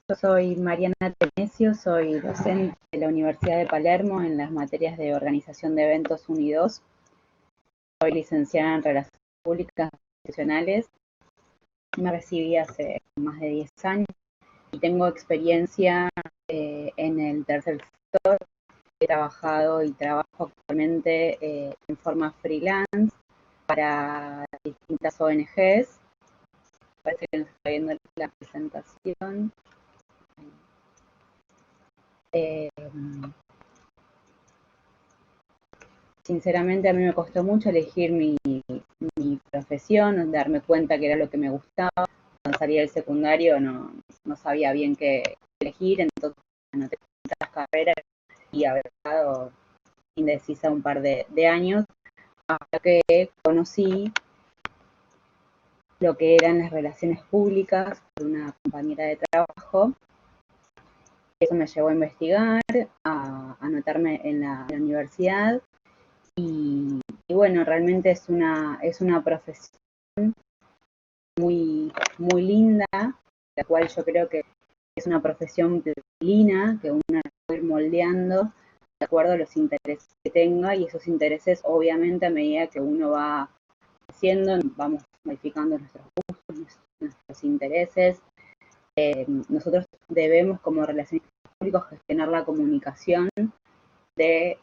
Yo soy Mariana Tenesio, soy docente de la Universidad de Palermo en las materias de Organización de Eventos 1 y 2. Soy licenciada en Relaciones Públicas Institucionales. Me recibí hace más de 10 años y tengo experiencia en el tercer sector. He trabajado y trabajo actualmente en forma freelance para distintas ONGs. Parece que nos está viendo la presentación. Sinceramente a mí me costó mucho elegir mi profesión, darme cuenta que era lo que me gustaba. Cuando salí del secundario no sabía bien qué elegir, entonces anoté las carreras y haber estado indecisa un par de años, hasta que conocí lo que eran las relaciones públicas por una compañera de trabajo. Eso me llevó a investigar, a anotarme en la universidad y bueno, realmente es una profesión muy linda, la cual yo creo que es una profesión plena, que uno puede ir moldeando de acuerdo a los intereses que tenga, y esos intereses obviamente a medida que uno va haciendo, vamos modificando nuestros gustos, nuestros intereses. Nosotros debemos como relaciones públicas gestionar la comunicación de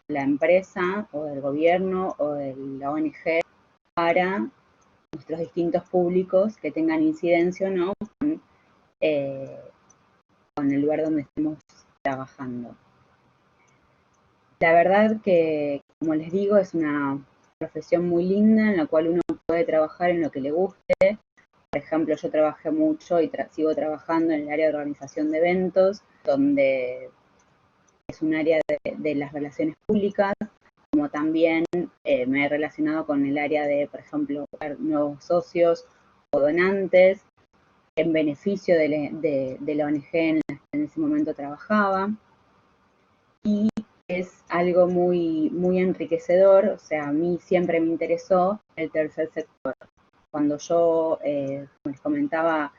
la empresa o del gobierno o de la ONG para nuestros distintos públicos que tengan incidencia o no con el lugar donde estemos trabajando. La verdad que, como les digo, es una profesión muy linda en la cual uno puede trabajar en lo que le guste. Por ejemplo, yo trabajé mucho y sigo trabajando en el área de organización de eventos, donde es un área de las relaciones públicas, como también me he relacionado con el área de, por ejemplo, nuevos socios o donantes, en beneficio de la ONG en la que en ese momento trabajaba. Y es algo muy enriquecedor, o sea, a mí siempre me interesó el tercer sector. Cuando yo, como les comentaba,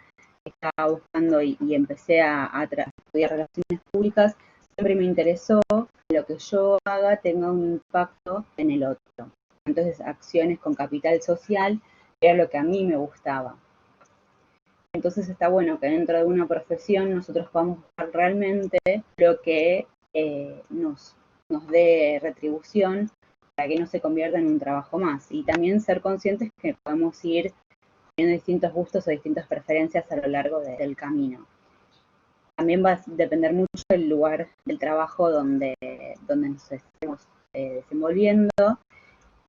estaba buscando y empecé a estudiar relaciones públicas, siempre me interesó que lo que yo haga tenga un impacto en el otro. Entonces, acciones con capital social era lo que a mí me gustaba. Entonces está bueno que dentro de una profesión nosotros podamos buscar realmente lo que nos dé retribución para que no se convierta en un trabajo más. Y también ser conscientes que podemos ir teniendo distintos gustos o distintas preferencias a lo largo del camino. También va a depender mucho del lugar del trabajo donde nos estemos desenvolviendo.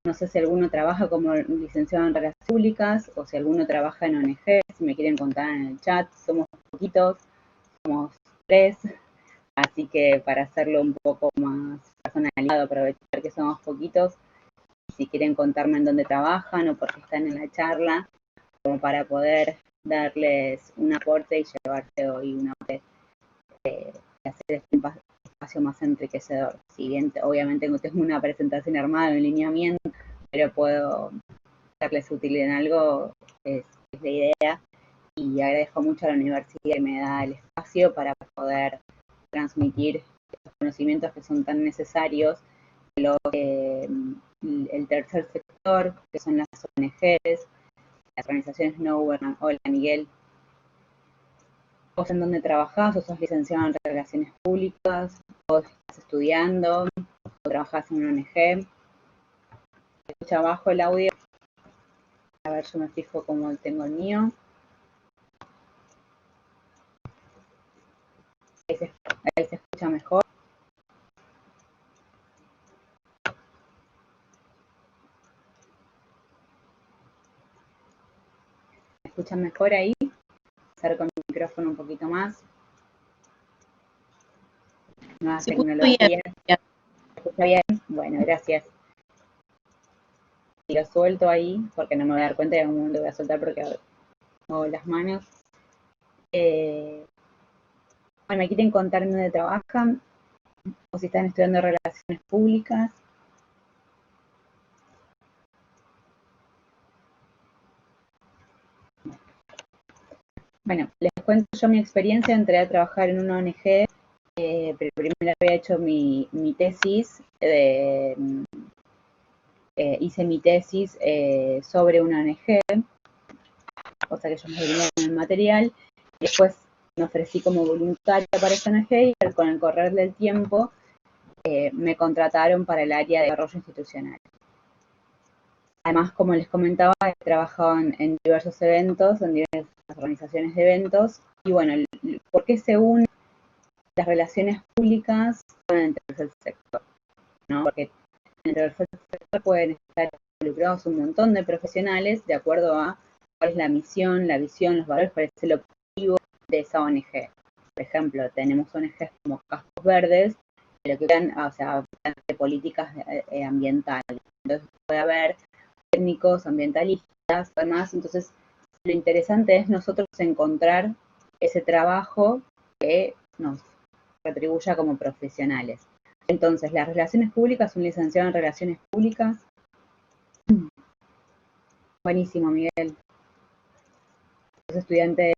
No sé si alguno trabaja como licenciado en Relaciones Públicas o si alguno trabaja en ONG, si me quieren contar en el chat. Somos poquitos, somos 3, así que para hacerlo un poco más personalizado, aprovechar que somos poquitos, si quieren contarme en dónde trabajan o por qué están en la charla, como para poder darles un aporte y llevarse hoy una parte de hacer este espacio más enriquecedor. Si bien obviamente no tengo una presentación armada, un lineamiento, pero puedo serles útil en algo, es la idea. Y agradezco mucho a la universidad que me da el espacio para poder transmitir estos conocimientos que son tan necesarios, el tercer sector, que son las ONGs, las organizaciones no gubernamentales. Hola, Miguel. ¿Vos en dónde trabajás? ¿O sos licenciado en Relaciones Públicas? ¿O estás estudiando? ¿O trabajás en una ONG? ¿Se escucha abajo el audio? A ver, yo me fijo cómo tengo el mío. Ahí se escucha mejor. ¿Me escuchan mejor ahí? Acerco el micrófono un poquito más. Nuevas tecnologías. ¿Se escucha bien? Bueno, gracias. Y lo suelto ahí, porque no me voy a dar cuenta y en algún momento voy a soltar porque muevo las manos. Bueno, ¿me quieren contar en dónde trabajan? O si están estudiando relaciones públicas. Bueno, les cuento yo mi experiencia, entré a trabajar en una ONG, pero primero había hecho mi tesis, hice mi tesis sobre una ONG, o sea que yo me venía con el material, y después me ofrecí como voluntaria para esa ONG y con el correr del tiempo me contrataron para el área de desarrollo institucional. Además, como les comentaba, he trabajado en diversos eventos, en diversas organizaciones de eventos, y bueno, ¿por qué se unen las relaciones públicas con el tercer sector? ¿No? Porque en el tercer sector pueden estar involucrados un montón de profesionales de acuerdo a cuál es la misión, la visión, los valores, cuál es el objetivo de esa ONG. Por ejemplo, tenemos ONGs como Cascos Verdes, pero que dan, o sea, de políticas ambientales. Entonces puede haber técnicos, ambientalistas, además, entonces lo interesante es nosotros encontrar ese trabajo que nos retribuya como profesionales. Entonces, las relaciones públicas, un licenciado en relaciones públicas. Buenísimo, Miguel. Es estudiante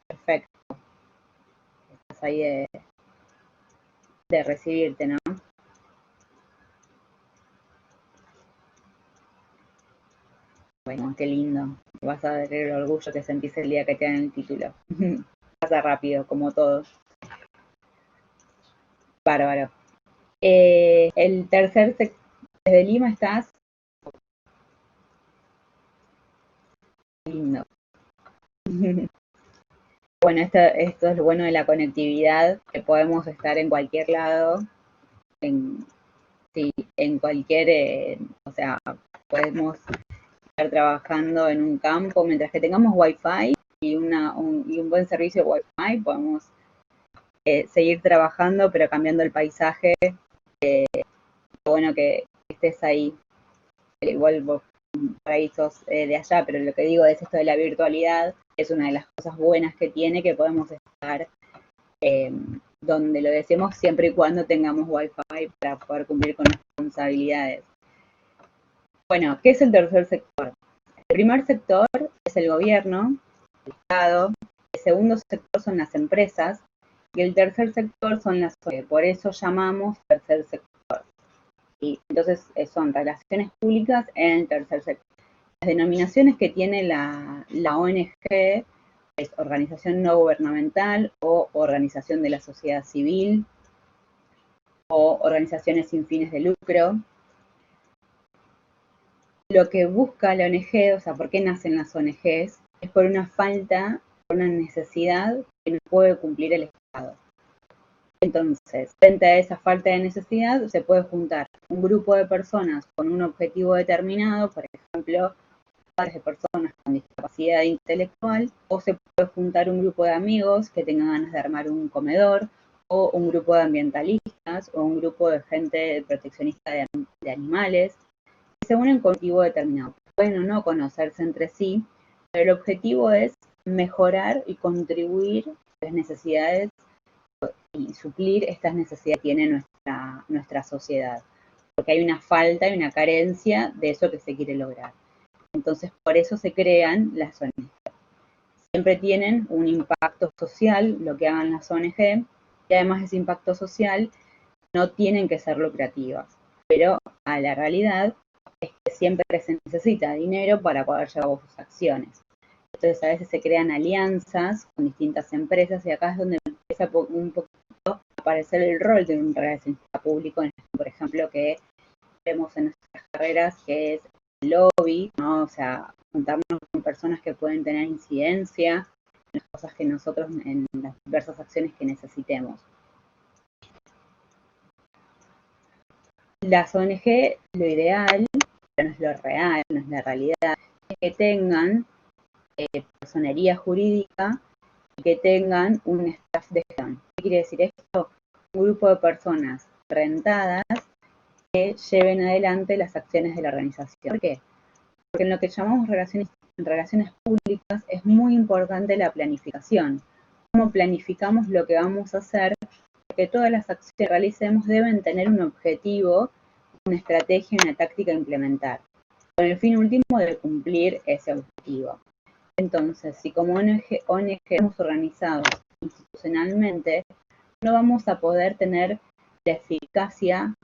perfecto. Estás ahí de recibirte, ¿no? Bueno, qué lindo. Vas a ver el orgullo que sentís el día que te dan el título. Pasa rápido, como todos. Bárbaro. El tercer sector, desde Lima estás. Lindo. Bueno, esto es lo bueno de la conectividad, que podemos estar en cualquier lado, sí, en cualquier, o sea, podemos estar trabajando en un campo, mientras que tengamos wifi y un buen servicio de wifi, podemos seguir trabajando, pero cambiando el paisaje. Bueno que estés ahí, igual vos por ahí sos de allá, pero lo que digo es esto de la virtualidad, es una de las cosas buenas que tiene, que podemos estar donde lo deseemos siempre y cuando tengamos wifi para poder cumplir con nuestras responsabilidades. Bueno, ¿qué es el tercer sector? El primer sector es el gobierno, el Estado, el segundo sector son las empresas y el tercer sector son las ONG, por eso llamamos tercer sector. Y entonces son relaciones públicas en el tercer sector. Las denominaciones que tiene la ONG es organización no gubernamental o organización de la sociedad civil o organizaciones sin fines de lucro. Lo que busca la ONG, o sea, ¿por qué nacen las ONGs? Es por una falta, por una necesidad que no puede cumplir el Estado. Entonces, frente a esa falta de necesidad, se puede juntar un grupo de personas con un objetivo determinado, por ejemplo, padres de personas con discapacidad intelectual, o se puede juntar un grupo de amigos que tengan ganas de armar un comedor, o un grupo de ambientalistas, o un grupo de gente proteccionista de animales, que se unen con un objetivo determinado. Pueden o no conocerse entre sí, pero el objetivo es mejorar y contribuir a las necesidades y suplir estas necesidades que tiene nuestra sociedad, porque hay una falta y una carencia de eso que se quiere lograr. Entonces, por eso se crean las ONG. Siempre tienen un impacto social, lo que hagan las ONG, y además ese impacto social no tienen que ser lucrativas, pero a la realidad es que siempre se necesita dinero para poder llevar a cabo sus acciones. Entonces, a veces se crean alianzas con distintas empresas y acá es donde empieza un poquito a aparecer el rol de un relacionista público, por ejemplo, que vemos en nuestras carreras, que es el lobby, ¿no? O sea, juntarnos con personas que pueden tener incidencia en las cosas que nosotros, en las diversas acciones que necesitemos. Las ONG, lo ideal, pero no es lo real, no es la realidad, es que tengan personería jurídica y que tengan un staff de gestión. ¿Qué quiere decir esto? Un grupo de personas rentadas que lleven adelante las acciones de la organización. ¿Por qué? Porque en lo que llamamos relaciones públicas es muy importante la planificación. Cómo planificamos lo que vamos a hacer, porque todas las acciones que realicemos deben tener un objetivo, una estrategia, una táctica a implementar, con el fin último de cumplir ese objetivo. Entonces, si como ONG estamos organizados institucionalmente, no vamos a poder tener la eficacia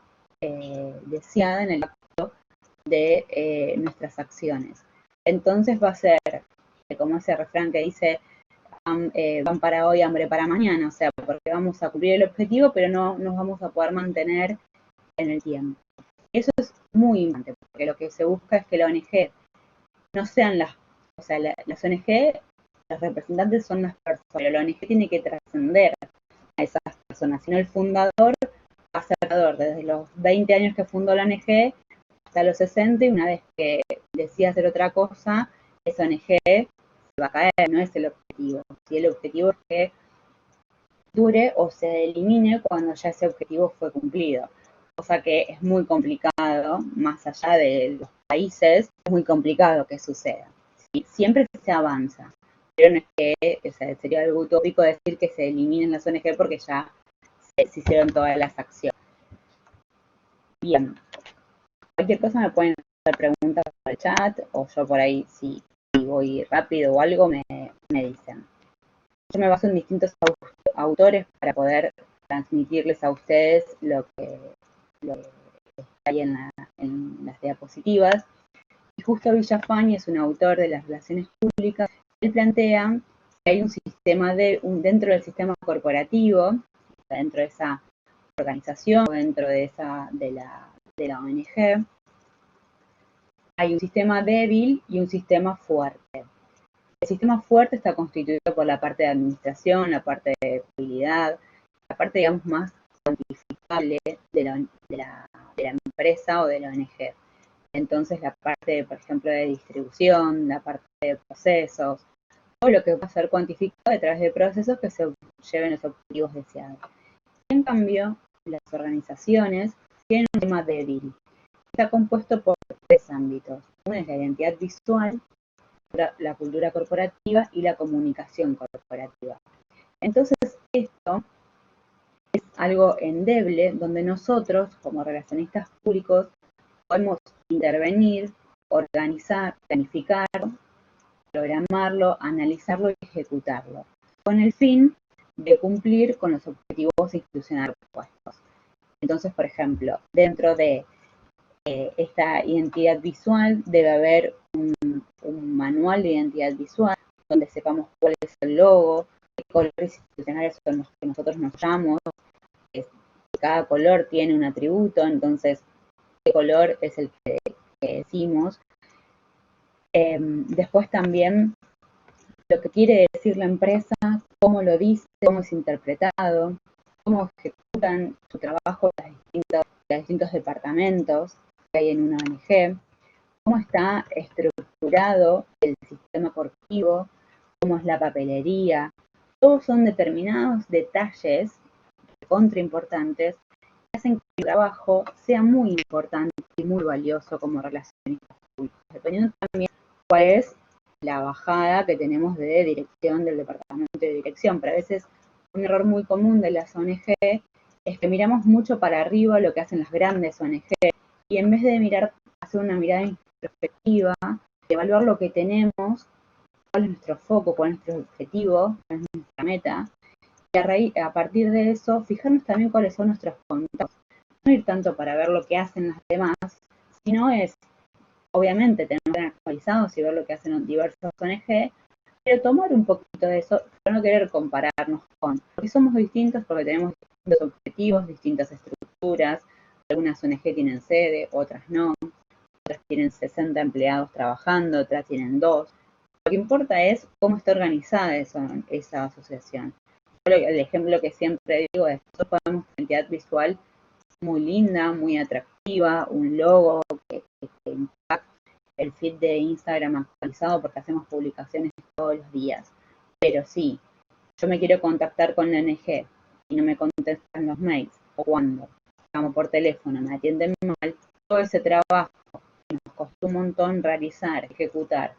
deseada en el acto de nuestras acciones. Entonces va a ser como ese refrán que dice, pan para hoy, hambre para mañana, o sea, porque vamos a cubrir el objetivo, pero no nos vamos a poder mantener en el tiempo. Eso es muy importante, porque lo que se busca es que la ONG no sean las, o sea, las ONG, los representantes son las personas, pero la ONG tiene que trascender a esas personas, sino el fundador va a ser fundador desde los 20 años que fundó la ONG hasta los 60, y una vez que decida hacer otra cosa, esa ONG se va a caer, no es el objetivo. Si el objetivo es que dure o se elimine cuando ya ese objetivo fue cumplido. Cosa que es muy complicado, más allá de los países, es muy complicado que suceda. ¿Sí? Siempre se avanza, pero no es que, o sea, sería algo utópico decir que se eliminen las ONG porque ya se hicieron todas las acciones. Bien, cualquier cosa me pueden hacer preguntas por el chat, o yo por ahí, si voy rápido o algo, me dicen. Yo me baso en distintos autores para poder transmitirles a ustedes lo que está ahí en las diapositivas. Y justo Villafañe es un autor de las relaciones públicas. Él plantea que hay un sistema dentro del sistema corporativo, dentro de esa organización, dentro de la ONG, hay un sistema débil y un sistema fuerte. El sistema fuerte está constituido por la parte de administración, la parte de habilidad, la parte, digamos, más cuantificable de la empresa o de la ONG. Entonces, la parte, por ejemplo, de distribución, la parte de procesos, todo lo que va a ser cuantificado a través de procesos que se lleven los objetivos deseados. En cambio, las organizaciones tienen un sistema débil. Está compuesto por tres ámbitos. Uno es la identidad visual, la cultura corporativa y la comunicación corporativa. Entonces, esto es algo endeble donde nosotros, como relacionistas públicos, podemos intervenir, organizar, planificar, programarlo, analizarlo y ejecutarlo, con el fin de cumplir con los objetivos institucionales propuestos. Entonces, por ejemplo, dentro de esta identidad visual debe haber un manual de identidad visual donde sepamos cuál es el logo, qué colores institucionales son los que nosotros nos llamamos, cada color tiene un atributo, entonces qué color es el que decimos. Después también lo que quiere decir la empresa, cómo lo dice, cómo es interpretado, cómo ejecutan su trabajo los distintos departamentos que hay en una ONG, cómo está estructurado el sistema corporativo, cómo es la papelería. Todos son determinados detalles contra importantes que hacen que el trabajo sea muy importante y muy valioso como relacionistas públicos, dependiendo también cuál es la bajada que tenemos de dirección del departamento de dirección. Pero a veces un error muy común de las ONG es que miramos mucho para arriba lo que hacen las grandes ONG y en vez de hacer una mirada introspectiva, evaluar lo que tenemos, cuál es nuestro foco, cuál es nuestro objetivo, cuál es nuestra meta, y a partir de eso fijarnos también cuáles son nuestros contactos. No ir tanto para ver lo que hacen las demás, sino es, obviamente, tener actualizados y ver lo que hacen diversas ONG, pero tomar un poquito de eso, pero no querer compararnos porque somos distintos, porque tenemos distintos objetivos, distintas estructuras, algunas ONG tienen sede, otras no, otras tienen 60 empleados trabajando, otras tienen 2. Lo que importa es cómo está organizada esa asociación. El ejemplo que siempre digo es, nosotros podemos tener una identidad visual muy linda, muy atractiva, un logo que impacta, el feed de Instagram actualizado porque hacemos publicaciones todos los días. Pero sí, yo me quiero contactar con la ONG y no me contestan los mails, o cuando llamo por teléfono, me atienden mal, todo ese trabajo que nos costó un montón realizar, ejecutar,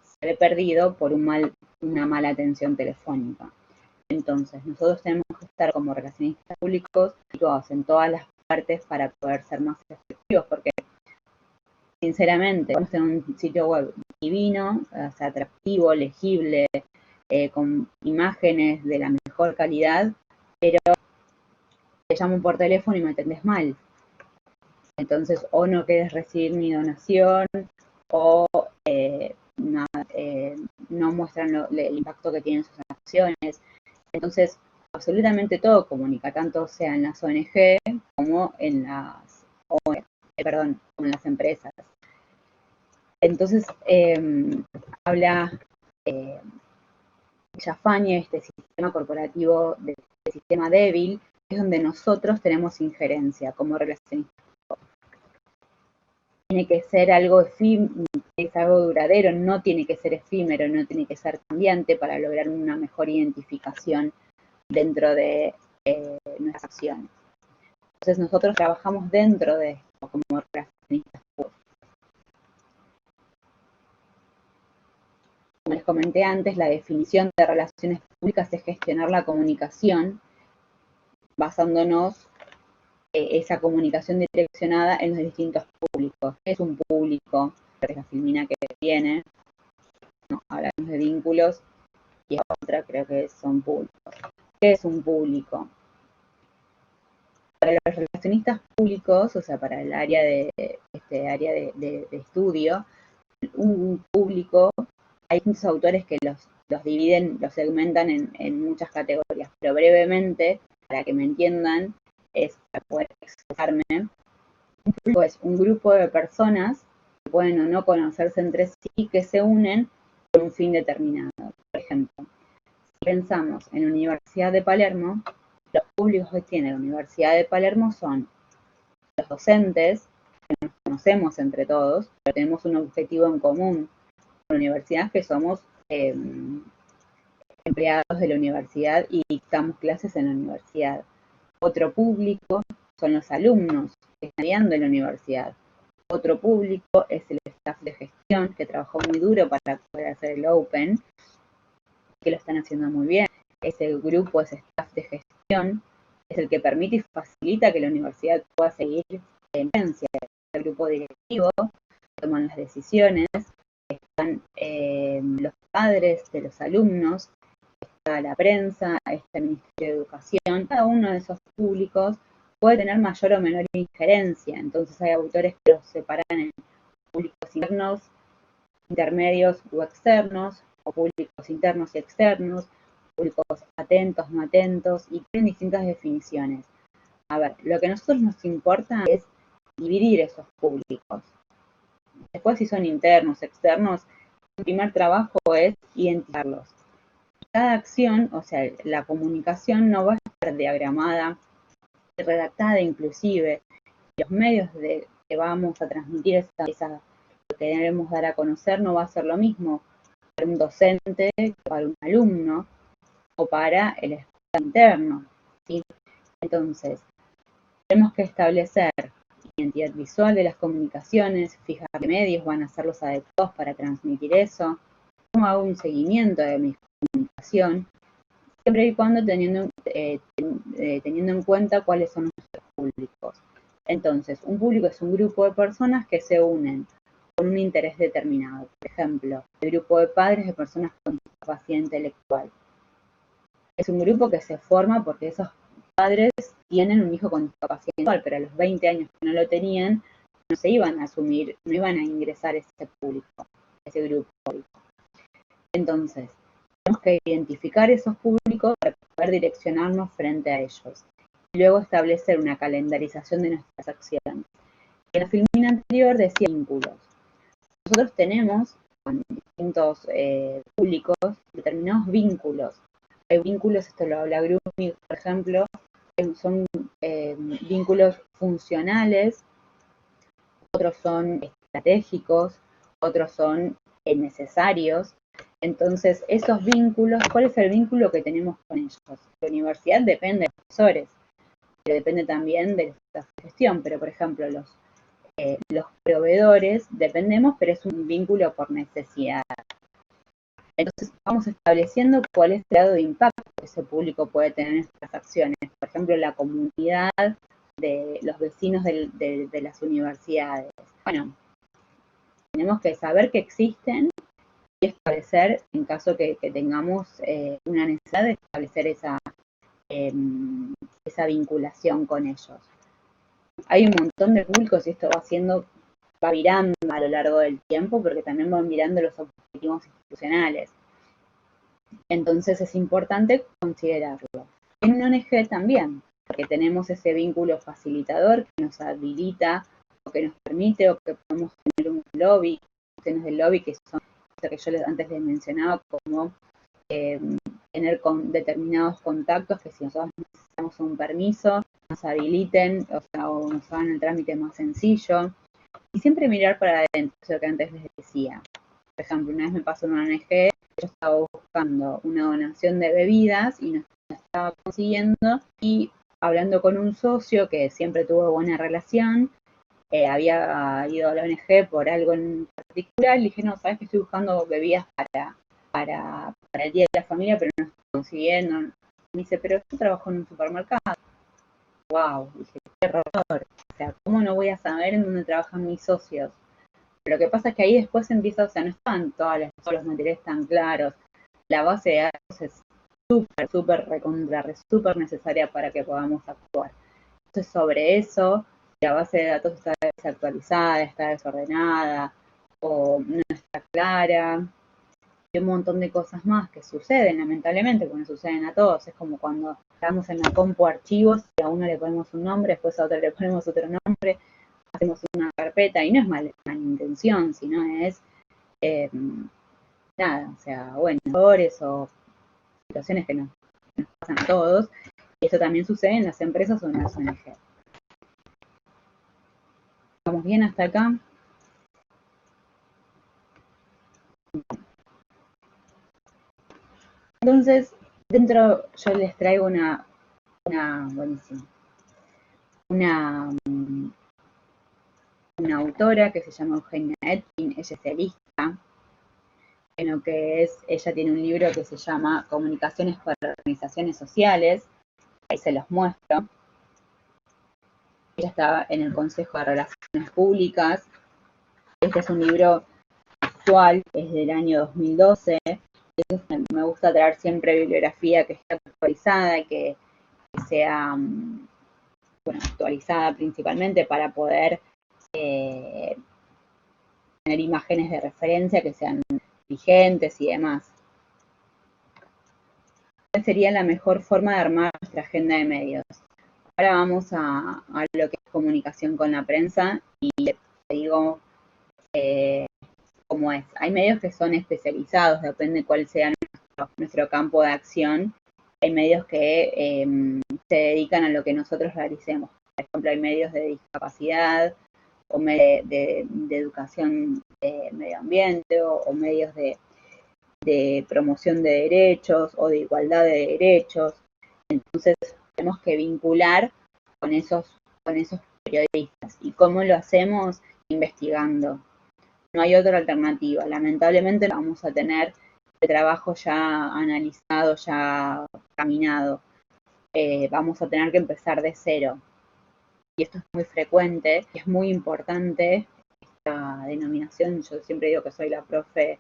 se ve perdido por una mala atención telefónica. Entonces, nosotros tenemos que estar como relacionistas públicos situados en todas las partes para poder ser más efectivos, porque sinceramente, vamos a tener un sitio web divino, o sea, atractivo, legible, con imágenes de la mejor calidad, pero te llamo por teléfono y me atendés mal. Entonces, o no querés recibir mi donación, o no muestran el impacto que tienen sus acciones. Entonces, absolutamente todo comunica, tanto sea en las ONG como en como en las empresas. Entonces, habla Jafania, este sistema corporativo, de sistema débil, es donde nosotros tenemos injerencia como relacionistas. Tiene que ser algo es algo duradero, no tiene que ser efímero, no tiene que ser cambiante para lograr una mejor identificación dentro de nuestras acciones. Entonces nosotros trabajamos dentro de esto como relacionistas públicos. Como les comenté antes, la definición de relaciones públicas es gestionar la comunicación basándonos esa comunicación direccionada en los distintos públicos. ¿Qué es un público? Es la filmina que tiene, ¿no? Hablamos de vínculos y otra creo que son públicos. ¿Qué es un público? Para los relacionistas públicos, o sea, para el área de estudio, un público, hay muchos autores que los dividen, los segmentan en muchas categorías, pero brevemente, para que me entiendan, es para poder expresarme. Un público es un grupo de personas que pueden o no conocerse entre sí, que se unen por un fin determinado. Por ejemplo, si pensamos en la Universidad de Palermo, los públicos que tiene la Universidad de Palermo son los docentes, que nos conocemos entre todos, pero tenemos un objetivo en común con la universidad, que somos empleados de la universidad y dictamos clases en la universidad. Otro público son los alumnos que están estudiando en la universidad. Otro público es el staff de gestión, que trabajó muy duro para poder hacer el Open, que lo están haciendo muy bien. Ese grupo, ese staff de gestión, es el que permite y facilita que la universidad pueda seguir en vigencia. El grupo directivo toman las decisiones, están los padres de los alumnos, está la prensa, está el Ministerio de Educación. Cada uno de esos públicos puede tener mayor o menor injerencia. Entonces hay autores que los separan en públicos internos, intermedios o externos, o públicos internos y externos, públicos atentos, no atentos, y tienen distintas definiciones. A ver, lo que a nosotros nos importa es dividir esos públicos. Después, si son internos, externos, el primer trabajo es identificarlos. Cada acción, o sea, la comunicación no va a estar diagramada, redactada inclusive. Los medios que vamos a transmitir lo que queremos dar a conocer no va a ser lo mismo para un docente, para un alumno o para el estudiante interno, ¿sí? Entonces, tenemos que establecer identidad visual de las comunicaciones, fijar qué medios van a ser los adecuados para transmitir eso, cómo hago un seguimiento de mi comunicación, siempre y cuando teniendo en cuenta cuáles son nuestros públicos. Entonces, un público es un grupo de personas que se unen con un interés determinado. Por ejemplo, el grupo de padres de personas con discapacidad intelectual. Es un grupo que se forma porque esos padres tienen un hijo con discapacidad intelectual, pero a los 20 años que no lo tenían, no se iban a asumir, no iban a ingresar a ese público, a ese grupo. Entonces, tenemos que identificar esos públicos para poder direccionarnos frente a ellos. Y luego establecer una calendarización de nuestras acciones. En la filmina anterior decía vínculos. Nosotros tenemos con distintos públicos determinados vínculos. Hay vínculos, esto lo habla Grumi, por ejemplo, son vínculos funcionales, otros son estratégicos, otros son necesarios. Entonces, esos vínculos, ¿cuál es el vínculo que tenemos con ellos? La universidad depende de los profesores, pero depende también de la gestión, pero por ejemplo, los proveedores dependemos, pero es un vínculo por necesidad. Entonces, vamos estableciendo cuál es el grado de impacto que ese público puede tener en nuestras acciones. Por ejemplo, la comunidad de los vecinos de las universidades. Bueno, tenemos que saber que existen y establecer, en caso que tengamos una necesidad de establecer esa vinculación con ellos. Hay un montón de públicos y esto va virando a lo largo del tiempo porque también van mirando los objetivos institucionales. Entonces es importante considerarlo. En una ONG también, porque tenemos ese vínculo facilitador que nos habilita o que nos permite o que podemos tener un lobby, cuestiones del lobby que son lo que yo antes les mencionaba, como tener determinados contactos que si nosotros necesitamos un permiso, nos habiliten, o nos hagan el trámite más sencillo. Y siempre mirar para adentro, eso que antes les decía. Por ejemplo, una vez me pasó en una ONG, yo estaba buscando una donación de bebidas y no estaba consiguiendo, y hablando con un socio que siempre tuvo buena relación, había ido a la ONG por algo en particular, le dije, no, sabes que estoy buscando bebidas para el Día de la Familia, pero no estoy consiguiendo. Me dice, pero yo trabajo en un supermercado. Wow, dije, qué error. O sea, ¿cómo no voy a saber en dónde trabajan mis socios? Pero lo que pasa es que ahí después empieza, o sea, no están todos los materiales tan claros. La base de datos es súper necesaria para que podamos actuar. Entonces, sobre eso, la base de datos está desactualizada, está desordenada, o no está clara, y un montón de cosas más que suceden, lamentablemente, porque nos suceden a todos. Es como cuando estamos en la compu archivos y a uno le ponemos un nombre, después a otro le ponemos otro nombre, hacemos una carpeta, y no es mala intención, sino es nada, o sea, bueno, errores o situaciones que nos pasan a todos, y eso también sucede en las empresas o en las ONG. ¿Estamos bien hasta acá? Entonces, dentro yo les traigo buenísima, una autora que se llama Eugenia Etkin, ella es elista, en lo que es, ella tiene un libro que se llama Comunicaciones para Organizaciones Sociales, ahí se los muestro. Ella está en el Consejo de Relaciones Públicas. Este es un libro actual, es del año 2012. Entonces me gusta traer siempre bibliografía que esté actualizada y que sea actualizada principalmente para poder tener imágenes de referencia que sean vigentes y demás. ¿Cuál sería la mejor forma de armar nuestra agenda de medios? Ahora vamos a lo que es comunicación con la prensa y te digo cómo es. Hay medios que son especializados, depende de cuál sea nuestro campo de acción. Hay medios que se dedican a lo que nosotros realicemos. Por ejemplo, hay medios de discapacidad o de educación de medio ambiente o medios de promoción de derechos o de igualdad de derechos. Entonces, tenemos que vincular con esos periodistas. ¿Y cómo lo hacemos? Investigando. No hay otra alternativa. Lamentablemente no vamos a tener el trabajo ya analizado, ya caminado. Vamos a tener que empezar de cero. Y esto es muy frecuente, es muy importante esta denominación. Yo siempre digo que soy la profe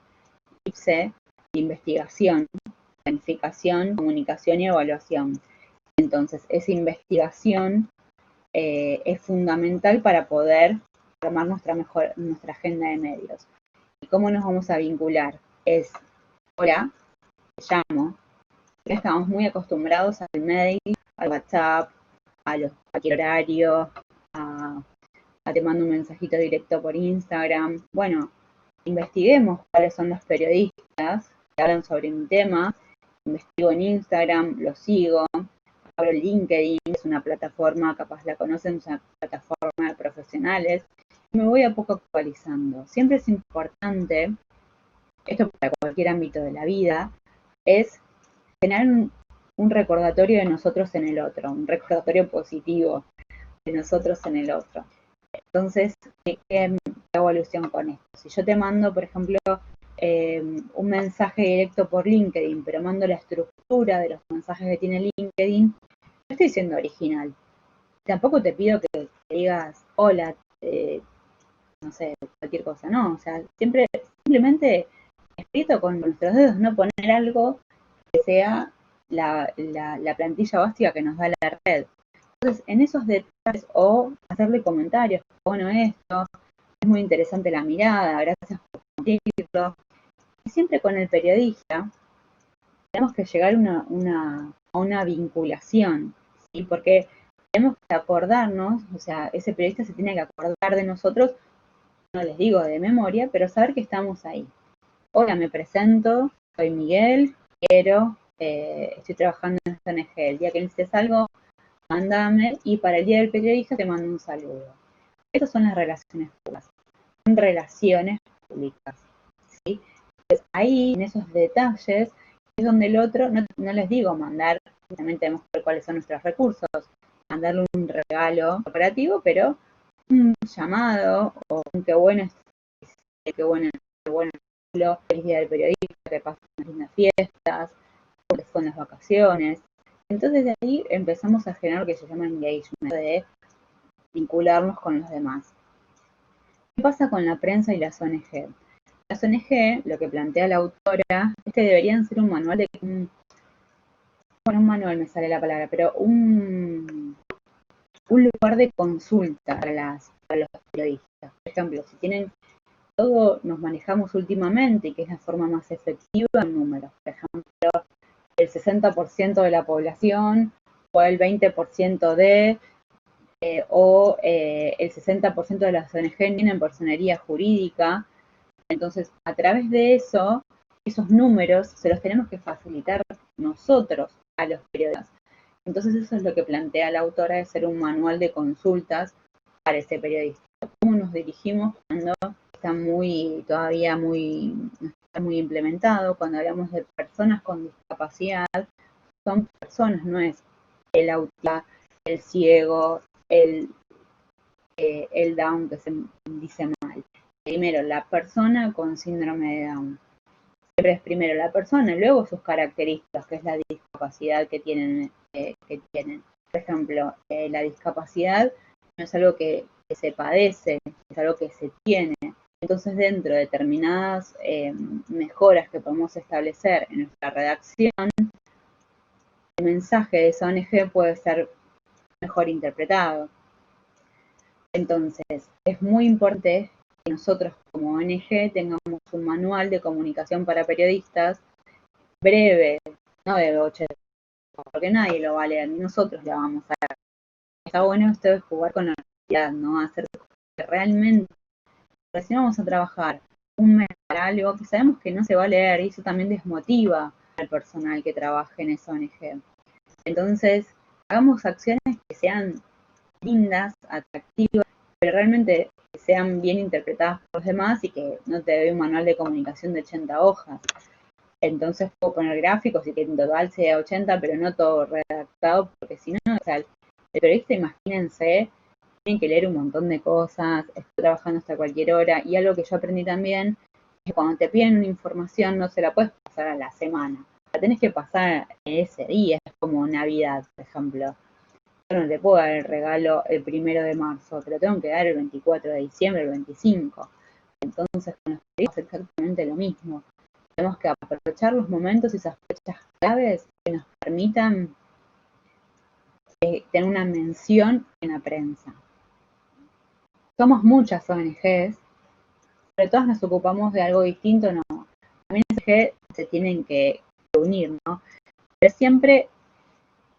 IPSE, de investigación, planificación, comunicación y evaluación. Entonces, esa investigación es fundamental para poder armar nuestra agenda de medios. ¿Y cómo nos vamos a vincular? Es, hola, te llamo. Ya estamos muy acostumbrados al mail, al WhatsApp, a cualquier horario, a te mando un mensajito directo por Instagram. Bueno, investiguemos cuáles son los periodistas que hablan sobre mi tema. Investigo en Instagram, lo sigo. Abro LinkedIn, es una plataforma, capaz la conocen, es una plataforma de profesionales. Y me voy a poco actualizando. Siempre es importante, esto para cualquier ámbito de la vida, es tener un recordatorio de nosotros en el otro, un recordatorio positivo de nosotros en el otro. Entonces, ¿qué evolución con esto? Si yo te mando, por ejemplo, un mensaje directo por LinkedIn, pero mando la estructura de los mensajes que tiene LinkedIn, no estoy siendo original. Tampoco te pido que digas, hola, no sé, cualquier cosa, no, o sea, simplemente escrito con nuestros dedos, no poner algo que sea la plantilla básica que nos da la red. Entonces, en esos detalles, o hacerle comentarios, bueno, esto, es muy interesante la mirada, gracias por compartirlo. Y siempre con el periodista tenemos que llegar a una vinculación, ¿sí? Porque tenemos que acordarnos, o sea, ese periodista se tiene que acordar de nosotros, no les digo de memoria, pero saber que estamos ahí. Hola, me presento, soy Miguel, estoy trabajando en esta ONG. El día que necesites algo, mándame, y para el Día del Periodista te mando un saludo. Esas son las relaciones públicas. Son relaciones públicas, ¿sí? Entonces, ahí, en esos detalles, es donde el otro, no les digo mandar, también tenemos que ver cuáles son nuestros recursos, mandarle un regalo operativo, pero un llamado o un qué bueno, qué bueno, feliz día del periodista, que pasen unas lindas fiestas, cuáles son las vacaciones. Entonces de ahí empezamos a generar lo que se llama engagement, de vincularnos con los demás. ¿Qué pasa con la prensa y las ONG? Las ONG, lo que plantea la autora, es que deberían ser un manual de... Bueno, un manual me sale la palabra, pero un lugar de consulta para los periodistas. Por ejemplo, si tienen todo, nos manejamos últimamente, y que es la forma más efectiva en números. Por ejemplo, el 60% de la población o el 20% el 60% de las ONG tienen personería jurídica. Entonces, a través de eso, esos números se los tenemos que facilitar nosotros a los periodistas. Entonces, eso es lo que plantea la autora, de ser un manual de consultas para ese periodista. ¿Cómo nos dirigimos cuando todavía no está muy implementado? Cuando hablamos de personas con discapacidad, son personas, no es el autista, el ciego, el Down, que se dice mal. Primero, la persona con síndrome de Down. Siempre es primero la persona y luego sus características, que es la discapacidad que tienen. Por ejemplo, la discapacidad no es algo que se padece, es algo que se tiene. Entonces, dentro de determinadas mejoras que podemos establecer en nuestra redacción, el mensaje de esa ONG puede ser mejor interpretado. Entonces, es muy importante que nosotros como ONG tengamos un manual de comunicación para periodistas breve, no de 80, porque nadie lo va a leer, ni nosotros lo vamos a leer. Está bueno esto de jugar con la realidad, ¿no? Hacer que realmente, si no vamos a trabajar un mes para algo que sabemos que no se va a leer, y eso también desmotiva al personal que trabaje en esa ONG. Entonces, hagamos acciones que sean lindas, atractivas, pero realmente que sean bien interpretadas por los demás, y que no te dé un manual de comunicación de 80 hojas. Entonces puedo poner gráficos y que en total sea 80, pero no todo redactado, porque si no, o sea, el periodista, imagínense, tienen que leer un montón de cosas, estoy trabajando hasta cualquier hora, y algo que yo aprendí también es que cuando te piden una información no se la puedes pasar a la semana, la tenés que pasar ese día. Es como Navidad, por ejemplo. Yo no te puedo dar el regalo el 1 de marzo, te lo tengo que dar el 24 de diciembre, el 25. Entonces, con los periodistas es exactamente lo mismo. Tenemos que aprovechar los momentos y esas fechas claves que nos permitan tener una mención en la prensa. Somos muchas ONGs, pero todas nos ocupamos de algo distinto, ¿no? También las ONG se tienen que unir, ¿no? Pero siempre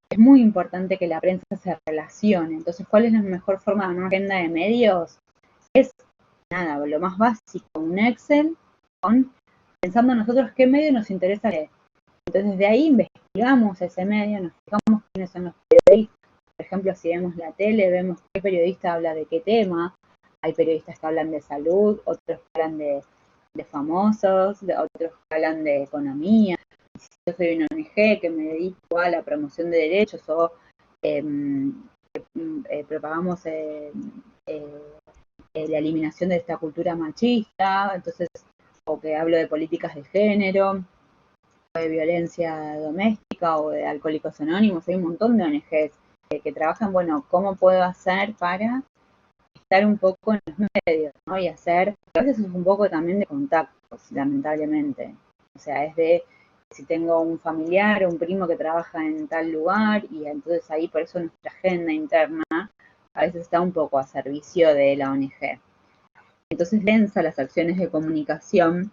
es muy importante que la prensa se relacione. Entonces, ¿cuál es la mejor forma de una agenda de medios? Es nada, lo más básico, un Excel pensando nosotros qué medio nos interesa leer. Entonces, de ahí investigamos ese medio, nos fijamos quiénes son los periodistas. Por ejemplo, si vemos la tele, vemos qué periodista habla de qué tema. Hay periodistas que hablan de salud, otros que hablan de famosos, otros que hablan de economía. Si yo soy una ONG que me dedico a la promoción de derechos, o propagamos la eliminación de esta cultura machista, entonces, o que hablo de políticas de género, de violencia doméstica, o de Alcohólicos Anónimos. Hay un montón de ONGs que trabajan, bueno, ¿cómo puedo hacer para estar un poco en los medios, ¿no? Y hacer, a veces es un poco también de contactos, lamentablemente. O sea, es de si tengo un familiar o un primo que trabaja en tal lugar y entonces ahí por eso nuestra agenda interna a veces está un poco a servicio de la ONG. Entonces, densa las acciones de comunicación,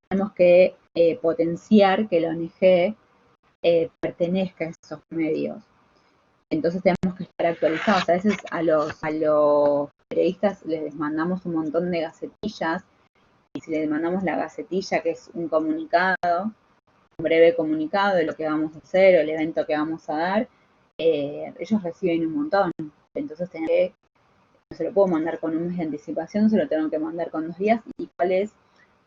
tenemos que potenciar que la ONG pertenezca a esos medios. Entonces tenemos que estar actualizados. A veces a los periodistas les mandamos un montón de gacetillas y si les mandamos la gacetilla, que es un comunicado, un breve comunicado de lo que vamos a hacer o el evento que vamos a dar, ellos reciben un montón. Entonces no se lo puedo mandar con un mes de anticipación, se lo tengo que mandar con 2 días. ¿Y cuál es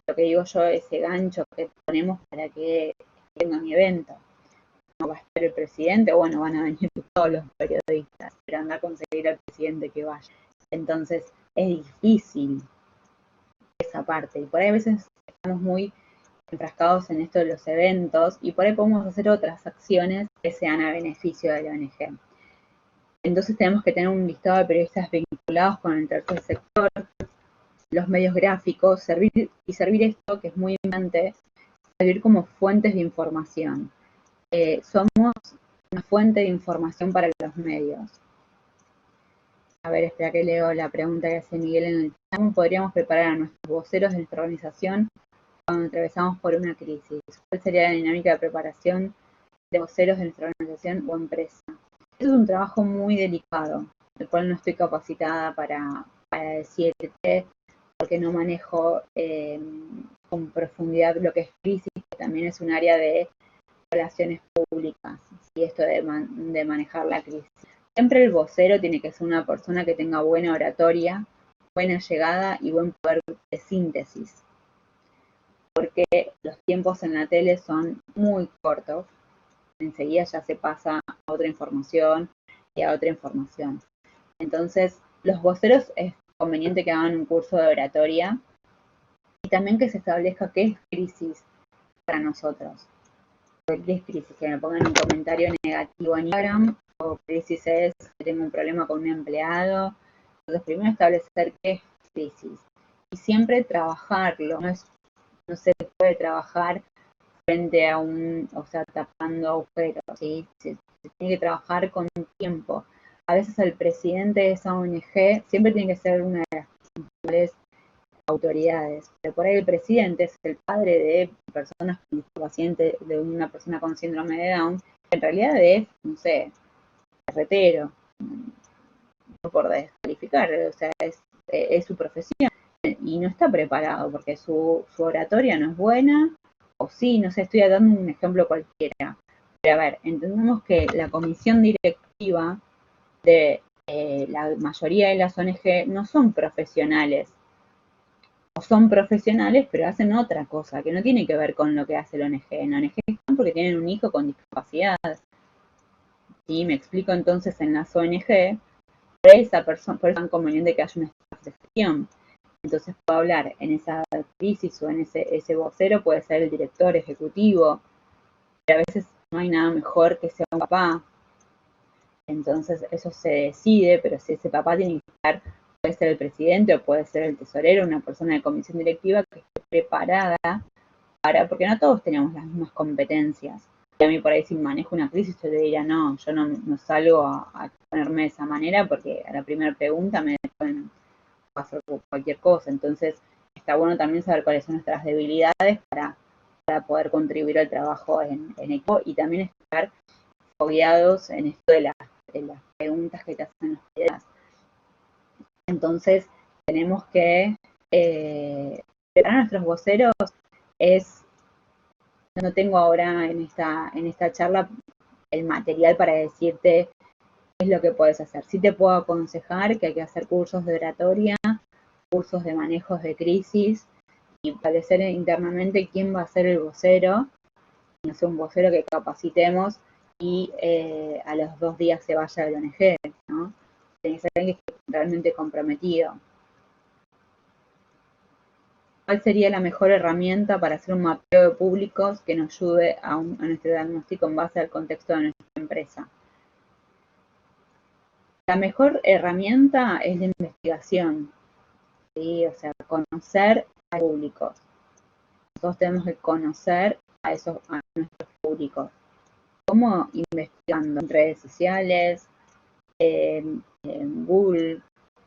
lo que digo yo, ese gancho que ponemos para que venga mi evento? No va a estar el presidente, bueno, van a venir todos los periodistas, pero anda a conseguir al presidente que vaya. Entonces, es difícil esa parte. Y por ahí a veces estamos muy enfrascados en esto de los eventos y por ahí podemos hacer otras acciones que sean a beneficio de la ONG. Entonces tenemos que tener un listado de periodistas vinculados con el tercer sector, los medios gráficos, servir esto, que es muy importante, servir como fuentes de información. Somos una fuente de información para los medios. A ver, espera que leo la pregunta que hace Miguel en el chat. ¿Cómo podríamos preparar a nuestros voceros de nuestra organización cuando atravesamos por una crisis? ¿Cuál sería la dinámica de preparación de voceros de nuestra organización o empresa? Eso es un trabajo muy delicado, el cual no estoy capacitada para decirte, porque no manejo con profundidad lo que es crisis, que también es un área de relaciones públicas y esto de manejar la crisis. Siempre el vocero tiene que ser una persona que tenga buena oratoria, buena llegada y buen poder de síntesis, porque los tiempos en la tele son muy cortos, enseguida ya se pasa a otra información y a otra información. Entonces, los voceros es conveniente que hagan un curso de oratoria y también que se establezca qué es crisis para nosotros. ¿Qué es crisis? Que me pongan un comentario negativo en Instagram, o crisis es que tengo un problema con un empleado. Entonces, primero establecer qué es crisis y siempre trabajarlo. No se puede trabajar frente a o sea, tapando agujeros, ¿sí? Se tiene que trabajar con tiempo. A veces el presidente de esa ONG siempre tiene que ser una de las principales autoridades, pero por ahí el presidente es el padre de personas con discapacidad, de una persona con síndrome de Down, en realidad es, no sé, carretero, no por descalificar, o sea, es su profesión y no está preparado porque su oratoria no es buena, o sí, no sé, estoy dando un ejemplo cualquiera. Pero a ver, entendemos que la comisión directiva de la mayoría de las ONG no son profesionales, o son profesionales, pero hacen otra cosa, que no tiene que ver con lo que hace la ONG. En la ONG están porque tienen un hijo con discapacidad. ¿Sí? Me explico entonces en las ONG, por esa persona, por eso es tan conveniente que haya una gestión. Entonces puedo hablar en esa crisis o en ese vocero, puede ser el director ejecutivo, pero a veces no hay nada mejor que sea un papá. Entonces eso se decide, pero si ese papá tiene que estar, puede ser el presidente o puede ser el tesorero, una persona de comisión directiva que esté preparada porque no todos tenemos las mismas competencias. Y a mí por ahí si manejo una crisis yo te diría, no, yo no salgo a ponerme de esa manera porque a la primera pregunta me pueden hacer cualquier cosa. Entonces está bueno también saber cuáles son nuestras debilidades para poder contribuir al trabajo en equipo y también estar fogueados en esto de las preguntas que te hacen los periodistas. Entonces tenemos que preparar a nuestros voceros. No tengo ahora en esta charla el material para decirte qué es lo que puedes hacer. Sí te puedo aconsejar que hay que hacer cursos de oratoria, cursos de manejos de crisis y establecer internamente quién va a ser el vocero, no sé, un vocero que capacitemos y a los 2 días se vaya de la ONG, ¿no? Tiene que ser alguien que esté realmente comprometido. ¿Cuál sería la mejor herramienta para hacer un mapeo de públicos que nos ayude a nuestro diagnóstico en base al contexto de nuestra empresa? La mejor herramienta es la investigación, ¿sí? O sea, conocer al público. Nosotros tenemos que conocer a nuestros públicos. ¿Cómo? Investigando en redes sociales, en Google,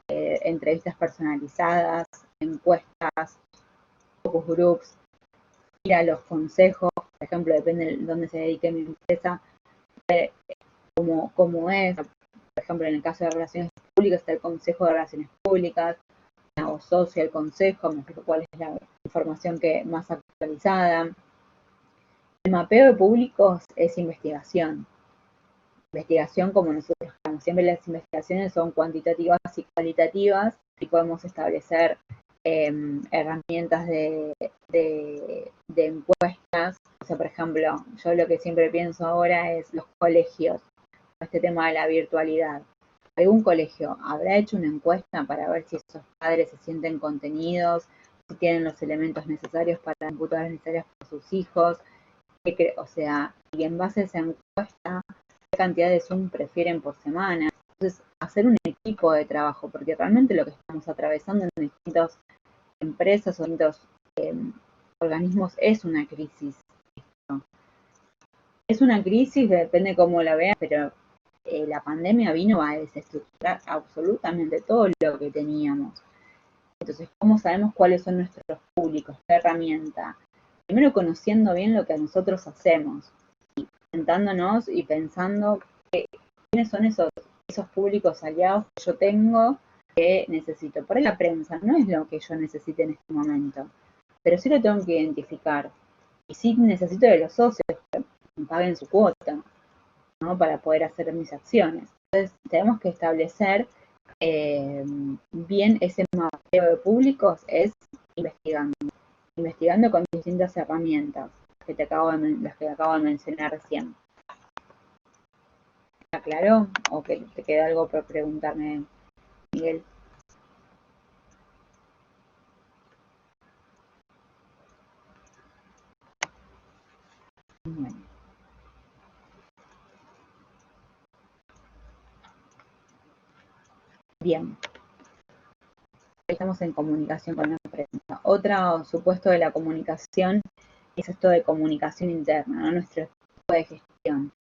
entrevistas personalizadas, encuestas, focus groups, ir a los consejos, por ejemplo, depende de dónde se dedique mi empresa, cómo es. Por ejemplo, en el caso de relaciones públicas está el Consejo de Relaciones Públicas, hago socio del consejo, me explico cuál es la información que más actualizada. El mapeo de públicos es investigación. Investigación como nosotros estamos. Siempre las investigaciones son cuantitativas y cualitativas y podemos establecer herramientas de encuestas. O sea, por ejemplo, yo lo que siempre pienso ahora es los colegios, este tema de la virtualidad. ¿Algún colegio habrá hecho una encuesta para ver si esos padres se sienten contenidos, si tienen los elementos necesarios para las computadoras necesarias para sus hijos? O sea, y en base a esa encuesta, qué cantidad de Zoom prefieren por semana. Entonces, hacer un equipo de trabajo, porque realmente lo que estamos atravesando en distintas empresas o distintos organismos es una crisis. ¿No? Es una crisis, depende cómo la vean, pero la pandemia vino a desestructurar absolutamente todo lo que teníamos. Entonces, ¿cómo sabemos cuáles son nuestros públicos? ¿Qué herramienta? Primero conociendo bien lo que nosotros hacemos, sentándonos y pensando quiénes son esos públicos aliados que yo tengo que necesito. Por ahí la prensa no es lo que yo necesite en este momento, pero sí lo tengo que identificar. Y sí necesito de los socios que me paguen su cuota, ¿no? Para poder hacer mis acciones. Entonces tenemos que establecer bien ese mapeo de públicos es investigando con distintas herramientas las que acabo de mencionar recién. ¿Está claro? ¿O que te queda algo por preguntarme, Miguel? Bueno. Bien. Estamos en comunicación con la prensa. Otro supuesto de la comunicación es esto de comunicación interna, ¿no? Nuestro equipo de gestión.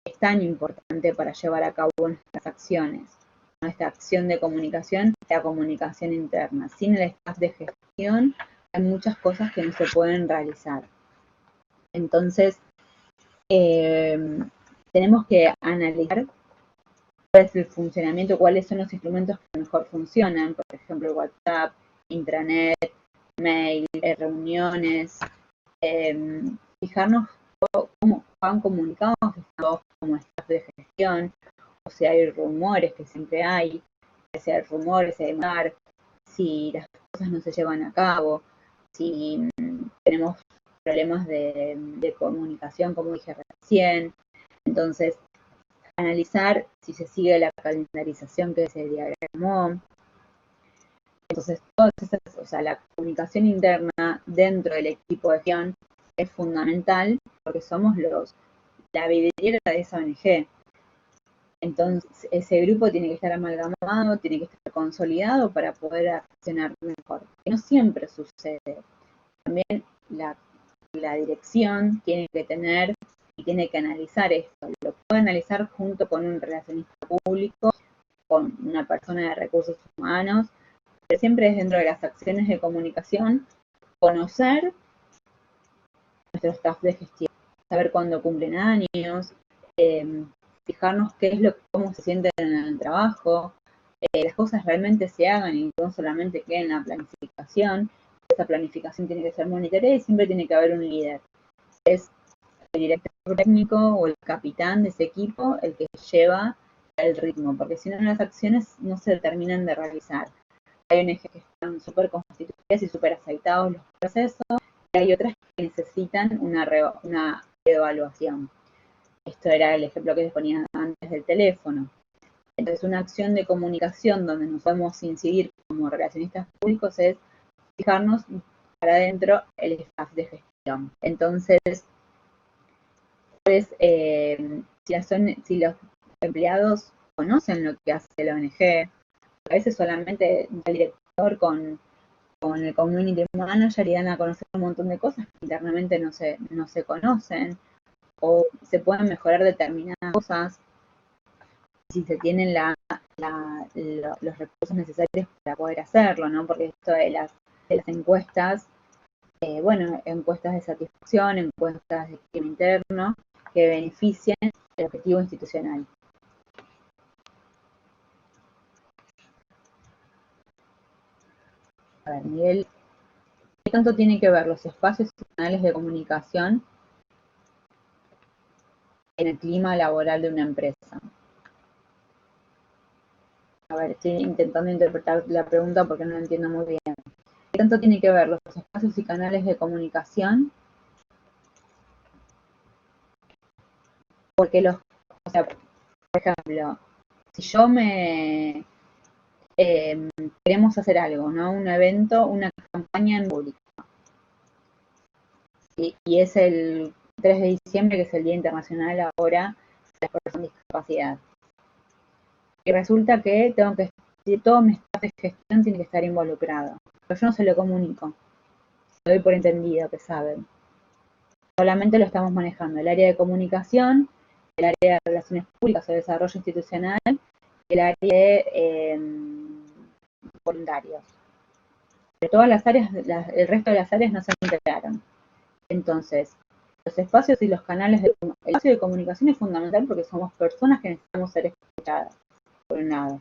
Es tan importante para llevar a cabo nuestras acciones. Nuestra acción de comunicación, la comunicación interna. Sin el staff de gestión hay muchas cosas que no se pueden realizar. Entonces, tenemos que analizar cuál es el funcionamiento, cuáles son los instrumentos que mejor funcionan, por ejemplo, WhatsApp, intranet, mail, reuniones, fijarnos cómo van comunicados estamos como staff de gestión, o si hay rumores, que siempre hay, si hay rumores, hay mar, si las cosas no se llevan a cabo, si tenemos problemas de comunicación, como dije recién. Entonces, analizar si se sigue la calendarización que se diagramó. Entonces, todas esas, o sea, la comunicación interna dentro del equipo de gestión es fundamental porque somos la vidriera de esa ONG. Entonces, ese grupo tiene que estar amalgamado, tiene que estar consolidado para poder accionar mejor. Que no siempre sucede. También la dirección tiene que tener y tiene que analizar esto. Lo puede analizar junto con un relacionista público, con una persona de recursos humanos, pero siempre es dentro de las acciones de comunicación, conocer nuestro staff de gestión, saber cuándo cumplen años, fijarnos qué es cómo se sienten en el trabajo, las cosas realmente se hagan y no solamente queden en la planificación. Esa planificación tiene que ser monitoreada y siempre tiene que haber un líder. Es el director técnico o el capitán de ese equipo el que lleva el ritmo, porque si no las acciones no se terminan de realizar. Hay ONG que están súper constituidas y súper aceitados los procesos, y hay otras que necesitan una evaluación. Esto era el ejemplo que les ponía antes del teléfono. Entonces, una acción de comunicación donde nos podemos incidir como relacionistas públicos es fijarnos para adentro el staff de gestión. Entonces, pues, si los empleados conocen lo que hace la ONG. A veces solamente el director con el community manager y dan a conocer un montón de cosas que internamente no se conocen o se pueden mejorar determinadas cosas si se tienen los recursos necesarios para poder hacerlo, ¿no? Porque esto de las encuestas, bueno, encuestas de satisfacción, encuestas de clima interno, que beneficien el objetivo institucional. A ver, Miguel, ¿qué tanto tiene que ver los espacios y canales de comunicación en el clima laboral de una empresa? A ver, estoy intentando interpretar la pregunta porque no la entiendo muy bien. ¿Qué tanto tiene que ver los espacios y canales de comunicación? Porque o sea, por ejemplo, si yo queremos hacer algo, ¿no? Un evento, una campaña en público. Y es el 3 de diciembre, que es el Día Internacional ahora de las personas con discapacidad. Y resulta que todo mi staff de gestión tiene que estar involucrado. Pero yo no se lo comunico. Lo doy por entendido que saben. Solamente lo estamos manejando el área de comunicación, el área de relaciones públicas o desarrollo institucional y el área de voluntarios. De todas las áreas, el resto de las áreas no se integraron. Entonces, los espacios y los canales el espacio de comunicación es fundamental porque somos personas que necesitamos ser escuchadas, por un lado,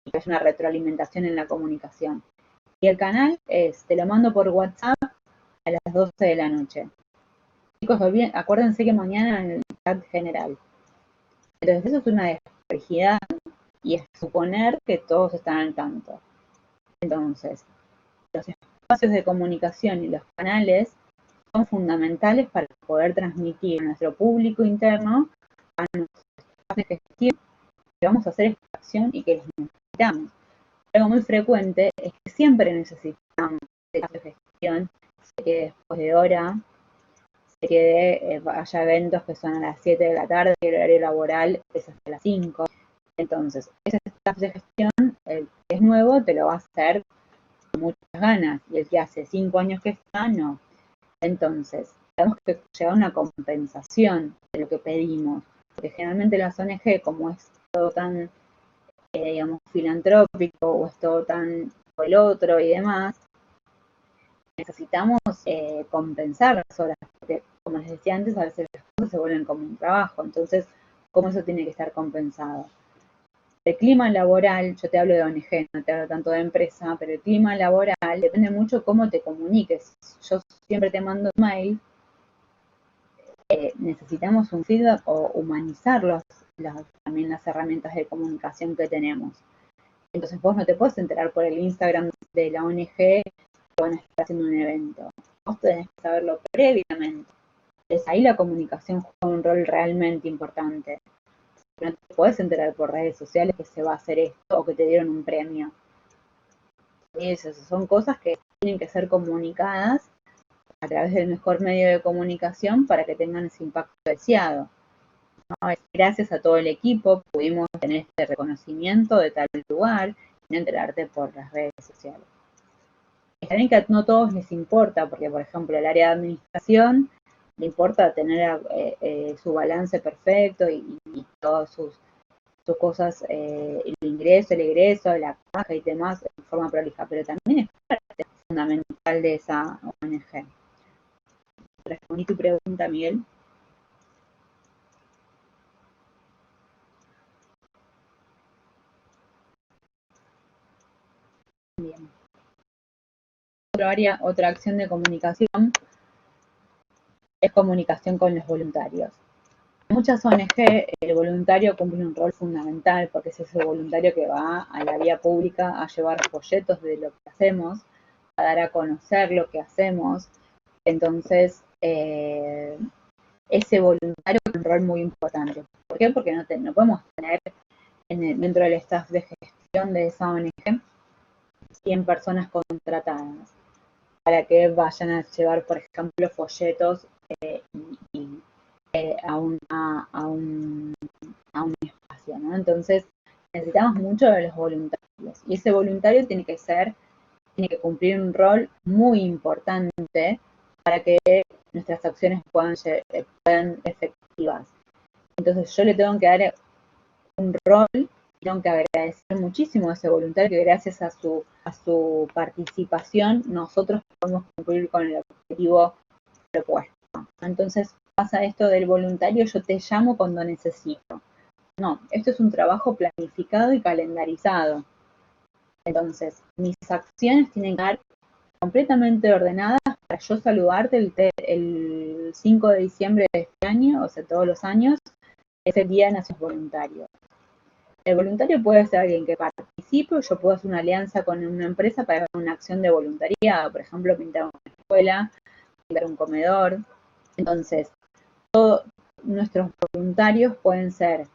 y que haya una retroalimentación en la comunicación. Y el canal te lo mando por WhatsApp a las 12 de la noche. Chicos, acuérdense que mañana en el chat general. Entonces, eso es una desprestigiedad y es suponer que todos están al tanto. Entonces, los espacios de comunicación y los canales son fundamentales para poder transmitir a nuestro público interno, a nuestros espacios de gestión, que vamos a hacer esta acción y que los necesitamos. Algo muy frecuente es que siempre necesitamos espacios de gestión, se quede después de hora, se quede, haya eventos que son a las 7 de la tarde y el horario laboral es hasta las 5. Entonces, ese staff de gestión, el que es nuevo, te lo va a hacer con muchas ganas, y el que hace 5 años que está, no. Entonces, tenemos que llegar a una compensación de lo que pedimos, porque generalmente las ONG, como es todo tan, digamos, filantrópico, o es todo tan por el otro y demás, necesitamos compensar las horas, porque como les decía antes, a veces las cosas se vuelven como un trabajo, entonces, ¿cómo eso tiene que estar compensado? El clima laboral, yo te hablo de ONG, no te hablo tanto de empresa, pero el clima laboral depende mucho cómo te comuniques. Yo siempre te mando un mail, necesitamos un feedback o humanizar también las herramientas de comunicación que tenemos. Entonces vos no te puedes enterar por el Instagram de la ONG que van a estar haciendo un evento. Vos tenés que saberlo previamente. Entonces ahí la comunicación juega un rol realmente importante. No te puedes enterar por redes sociales que se va a hacer esto o que te dieron un premio. Y eso son cosas que tienen que ser comunicadas a través del mejor medio de comunicación para que tengan ese impacto deseado. ¿No? Gracias a todo el equipo pudimos tener este reconocimiento de tal lugar y no enterarte por las redes sociales. Está bien que a no todos les importa, porque por ejemplo el área de administración le importa tener su balance perfecto y todas sus cosas, el ingreso, el egreso, la caja y demás en forma prolija, pero también es parte fundamental de esa ONG. ¿Respondí tu pregunta, Miguel? Bien. Otra acción de comunicación es comunicación con los voluntarios. En muchas ONG el voluntario cumple un rol fundamental porque es ese voluntario que va a la vía pública a llevar folletos de lo que hacemos, a dar a conocer lo que hacemos. Entonces, ese voluntario tiene un rol muy importante. ¿Por qué? Porque no podemos tener dentro del staff de gestión de esa ONG 100 personas contratadas para que vayan a llevar, por ejemplo, folletos a un espacio. ¿no? Entonces, necesitamos mucho de los voluntarios. Y ese voluntario tiene que cumplir un rol muy importante para que nuestras acciones puedan ser efectivas. Entonces, yo le tengo que dar un rol, tengo que agradecer muchísimo a ese voluntario que gracias a su participación nosotros podemos cumplir con el objetivo propuesto. Entonces pasa esto del voluntario, yo te llamo cuando necesito. No, esto es un trabajo planificado y calendarizado. Entonces, mis acciones tienen que estar completamente ordenadas para yo saludarte el 5 de diciembre de este año, o sea, todos los años, es el Día de Naciones Voluntarios. El voluntario puede ser alguien que participe, yo puedo hacer una alianza con una empresa para hacer una acción de voluntariado, por ejemplo, pintar una escuela, pintar un comedor. Entonces, todos nuestros voluntarios pueden tener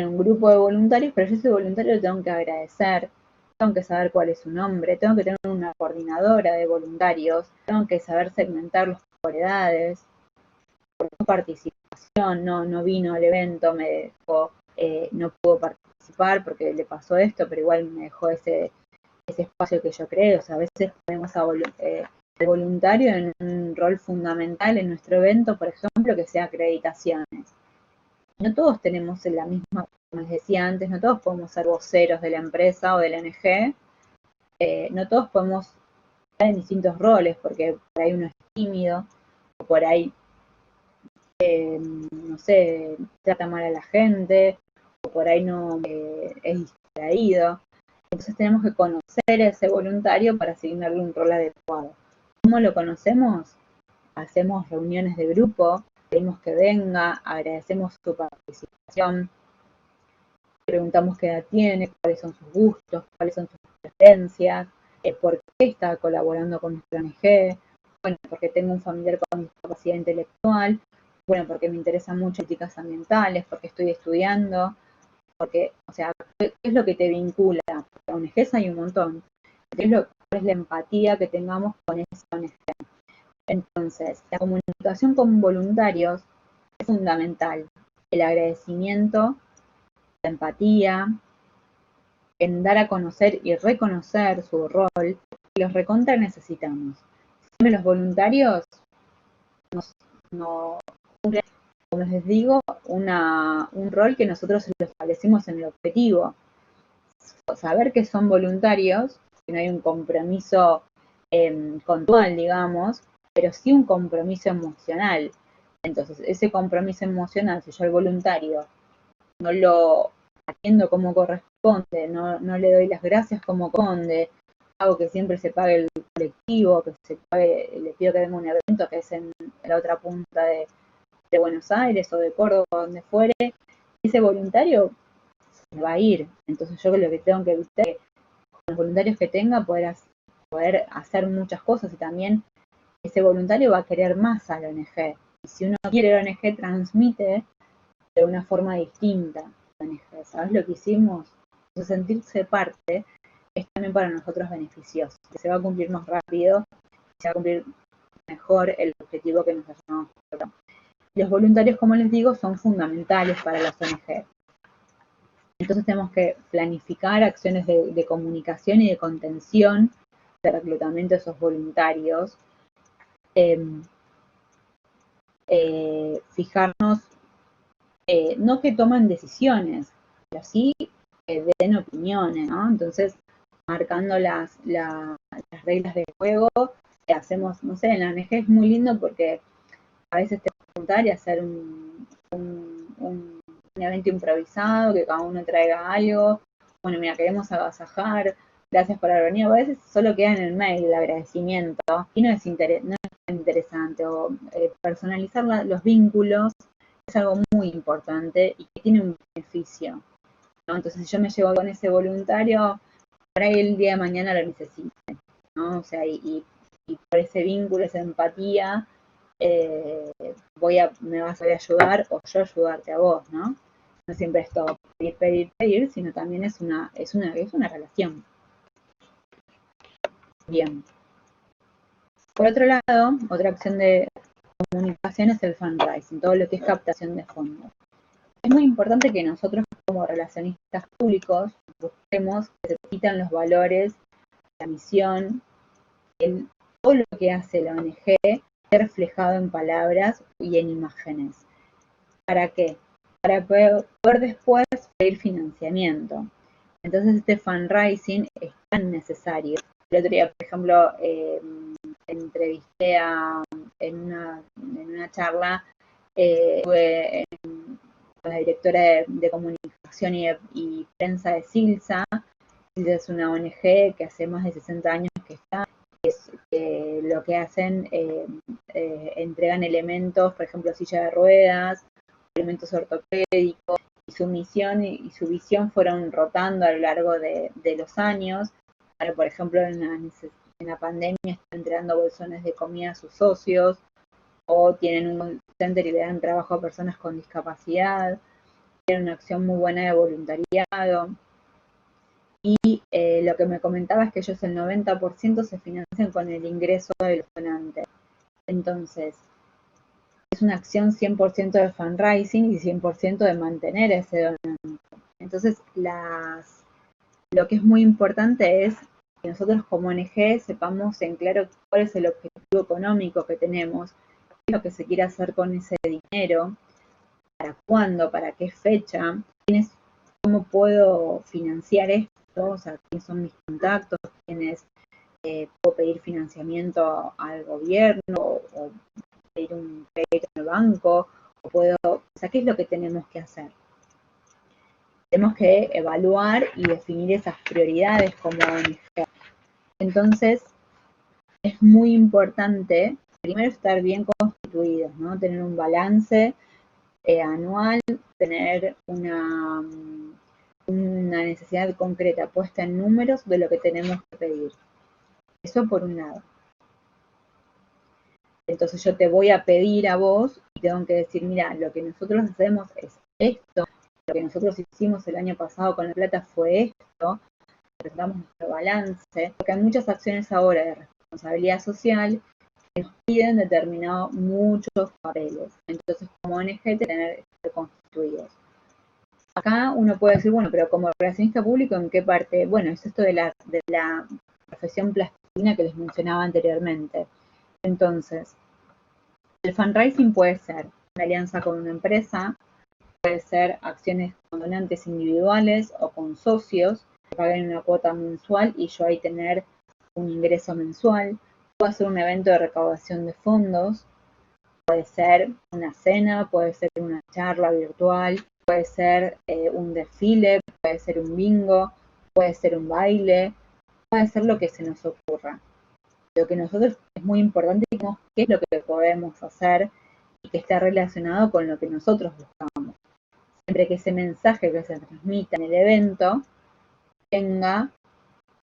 un grupo de voluntarios, pero yo ese voluntario lo tengo que agradecer, tengo que saber cuál es su nombre, tengo que tener una coordinadora de voluntarios, tengo que saber segmentarlos por edades, por su participación, no vino al evento, me dejó, no pudo participar porque le pasó esto, pero igual me dejó ese espacio que yo creo. O sea, a veces ponemos al voluntario en un rol fundamental en nuestro evento, por ejemplo, que sea acreditaciones. No todos tenemos la misma, como les decía antes, no todos podemos ser voceros de la empresa o del ONG, no todos podemos estar en distintos roles, porque por ahí uno es tímido, o por ahí, no sé, trata mal a la gente, o por ahí no es distraído. Entonces tenemos que conocer a ese voluntario para asignarle un rol adecuado. ¿Cómo lo conocemos? Hacemos reuniones de grupo, pedimos que venga, agradecemos su participación, preguntamos qué edad tiene, cuáles son sus gustos, cuáles son sus preferencias, por qué está colaborando con nuestra ONG, bueno, porque tengo un familiar con discapacidad intelectual, bueno, porque me interesan mucho políticas ambientales, porque estoy estudiando, porque, o sea, ¿qué es lo que te vincula? Porque ONGs hay un montón. ¿Cuál es la empatía que tengamos con esa ONG? Entonces, la comunicación con voluntarios es fundamental. El agradecimiento, la empatía, en dar a conocer y reconocer su rol, y los recontra necesitamos. Siempre los voluntarios no cumplen, como les digo, un rol que nosotros lo establecimos en el objetivo. Saber que son voluntarios, que no hay un compromiso conductual, digamos, pero sí un compromiso emocional. Entonces, ese compromiso emocional, si yo al voluntario no lo atiendo como corresponde, no le doy las gracias como corresponde, hago que siempre se pague el colectivo, que se pague, le pido que venga un evento que es en la otra punta de Buenos Aires o de Córdoba, donde fuere, ese voluntario se va a ir. Entonces yo lo que tengo que evitar es, con los voluntarios que tenga, poder hacer muchas cosas, y también ese voluntario va a querer más a la ONG. Y si uno quiere la ONG, transmite de una forma distinta la ONG. ¿Sabes lo que hicimos? Entonces, sentirse parte es también para nosotros beneficioso. Se va a cumplir más rápido, se va a cumplir mejor el objetivo que nos hayamos propuesto. Los voluntarios, como les digo, son fundamentales para las ONG. Entonces tenemos que planificar acciones de comunicación y de contención, de reclutamiento de esos voluntarios, fijarnos, no que tomen decisiones, pero sí que den opiniones, ¿no? Entonces, marcando las reglas de juego, hacemos, no sé, en la ONG es muy lindo porque a veces te preguntar y hacer un evento improvisado, que cada uno traiga algo. Bueno, mira, queremos agasajar, gracias por haber venido. A veces solo queda en el mail el agradecimiento y no es interesante. O personalizar los vínculos es algo muy importante y que tiene un beneficio, ¿no? Entonces, si yo me llevo con ese voluntario, por ahí el día de mañana lo necesite, ¿no? O sea, y por ese vínculo, esa empatía, me vas a ayudar o yo ayudarte a vos, ¿no? No siempre es todo pedir, sino también es una relación. Bien. Por otro lado, otra acción de comunicación es el fundraising, todo lo que es captación de fondos. Es muy importante que nosotros como relacionistas públicos busquemos que se repitan los valores, la misión, todo lo que hace la ONG reflejado en palabras y en imágenes. ¿Para qué? Para poder después pedir financiamiento. Entonces este fundraising es tan necesario. El otro día, por ejemplo, entrevisté en una charla, estuve con la directora de comunicación y prensa de Silsa. Silsa es una ONG que hace más de 60 años que está. Lo que hacen, entregan elementos, por ejemplo, silla de ruedas, elementos ortopédicos, y su misión y su visión fueron rotando a lo largo de los años. Ahora, por ejemplo, en la pandemia están entregando bolsones de comida a sus socios, o tienen un center y le dan trabajo a personas con discapacidad, tienen una acción muy buena de voluntariado. Y lo que me comentaba es que ellos el 90% se financian con el ingreso de los donantes. Entonces, es una acción 100% de fundraising y 100% de mantener ese donante. Entonces, lo que es muy importante es que nosotros como ONG sepamos en claro cuál es el objetivo económico que tenemos, qué es lo que se quiere hacer con ese dinero, para cuándo, para qué fecha, cómo puedo financiar esto, o sea, quiénes son mis contactos, quiénes puedo pedir financiamiento al gobierno o pedir un crédito en el banco, o sea, ¿qué es lo que tenemos que hacer? Tenemos que evaluar y definir esas prioridades como ONG. Entonces, es muy importante, primero, estar bien constituidos, ¿no? Tener un balance anual, tener una necesidad concreta puesta en números de lo que tenemos que pedir. Eso por un lado. Entonces yo te voy a pedir a vos y tengo que decir, mira, lo que nosotros hacemos es esto, lo que nosotros hicimos el año pasado con la plata fue esto, presentamos nuestro balance, porque hay muchas acciones ahora de responsabilidad social que nos piden muchos papeles. Entonces, como ONG, tener constituidos. Acá uno puede decir, bueno, pero como relacionista público, ¿en qué parte? Bueno, es esto de la profesión plasticina que les mencionaba anteriormente. Entonces, el fundraising puede ser una alianza con una empresa, puede ser acciones con donantes individuales o con socios que paguen una cuota mensual y yo ahí tener un ingreso mensual. Puede ser un evento de recaudación de fondos, puede ser una cena, puede ser una charla virtual, puede ser un desfile, puede ser un bingo, puede ser un baile, puede ser lo que se nos ocurra. Lo que nosotros es muy importante es qué es lo que podemos hacer y que está relacionado con lo que nosotros buscamos. Siempre que ese mensaje que se transmita en el evento tenga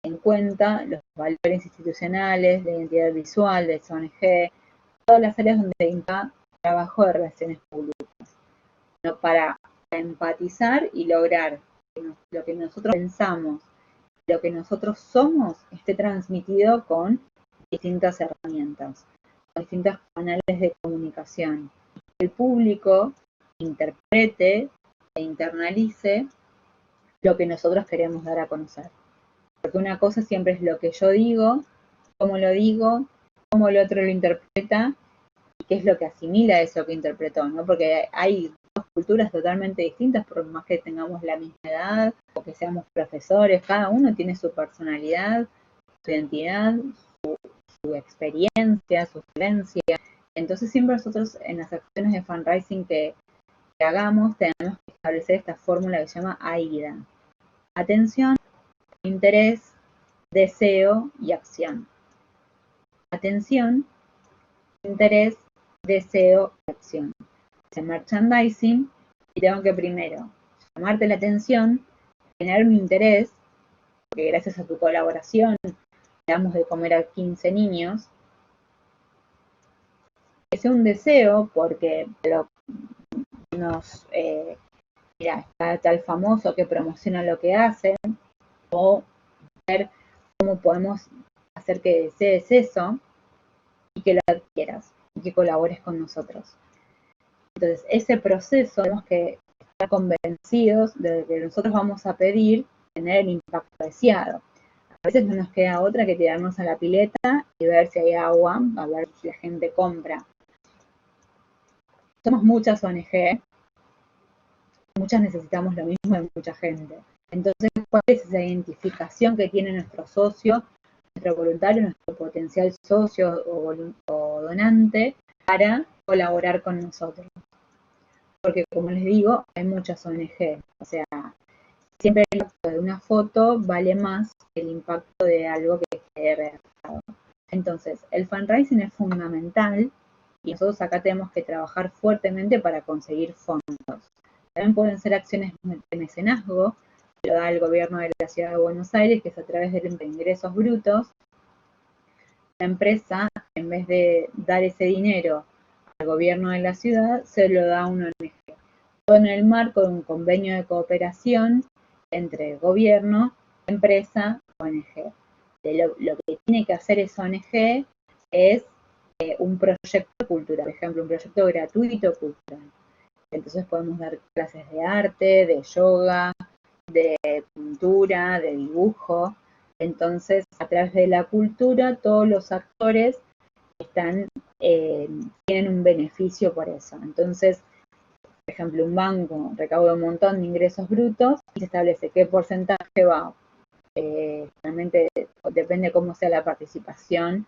en cuenta los valores institucionales, la identidad visual de esa ONG, todas las áreas donde implica trabajo de relaciones públicas, ¿no? Para empatizar y lograr que lo que nosotros pensamos, lo que nosotros somos, esté transmitido con distintas herramientas, con distintos canales de comunicación. El público interprete e internalice lo que nosotros queremos dar a conocer. Porque una cosa siempre es lo que yo digo, cómo el otro lo interpreta y qué es lo que asimila eso que interpretó, ¿no? Porque hay dos culturas totalmente distintas, por más que tengamos la misma edad o que seamos profesores, cada uno tiene su personalidad, su identidad, su experiencia, su vivencia. Entonces siempre nosotros en las acciones de fundraising que hagamos tenemos que establecer esta fórmula que se llama AIDA. Atención, interés, deseo y acción. Atención, interés, deseo y acción. Es merchandising y tengo que primero llamarte la atención, generar un interés, porque gracias a tu colaboración le damos de comer a 15 niños, que sea un deseo, porque mira, está tal famoso que promociona lo que hace, o ver cómo podemos hacer que desees eso y que lo adquieras y que colabores con nosotros. Entonces, ese proceso tenemos que estar convencidos de que nosotros vamos a pedir tener el impacto deseado. A veces no nos queda otra que tirarnos a la pileta y ver si hay agua, a ver si la gente compra. Somos muchas ONG, muchas necesitamos lo mismo de mucha gente. Entonces, ¿cuál es esa identificación que tiene nuestro socio, nuestro voluntario, nuestro potencial socio o donante para colaborar con nosotros? Porque, como les digo, hay muchas ONG. O sea, siempre el impacto de una foto vale más que el impacto de algo que esté redactado. Entonces, el fundraising es fundamental y nosotros acá tenemos que trabajar fuertemente para conseguir fondos. También pueden ser acciones de mecenazgo, que lo da el gobierno de la ciudad de Buenos Aires, que es a través de ingresos brutos. La empresa, en vez de dar ese dinero al gobierno de la ciudad, se lo da a una ONG. Todo en el marco de un convenio de cooperación entre gobierno, empresa, ONG. Lo que tiene que hacer esa ONG es un proyecto cultural, por ejemplo, un proyecto gratuito cultural. Entonces podemos dar clases de arte, de yoga, de pintura, de dibujo. Entonces, a través de la cultura, todos los actores están, tienen un beneficio por eso. Entonces, por ejemplo, un banco recauda un montón de ingresos brutos y se establece qué porcentaje va. Realmente depende cómo sea la participación,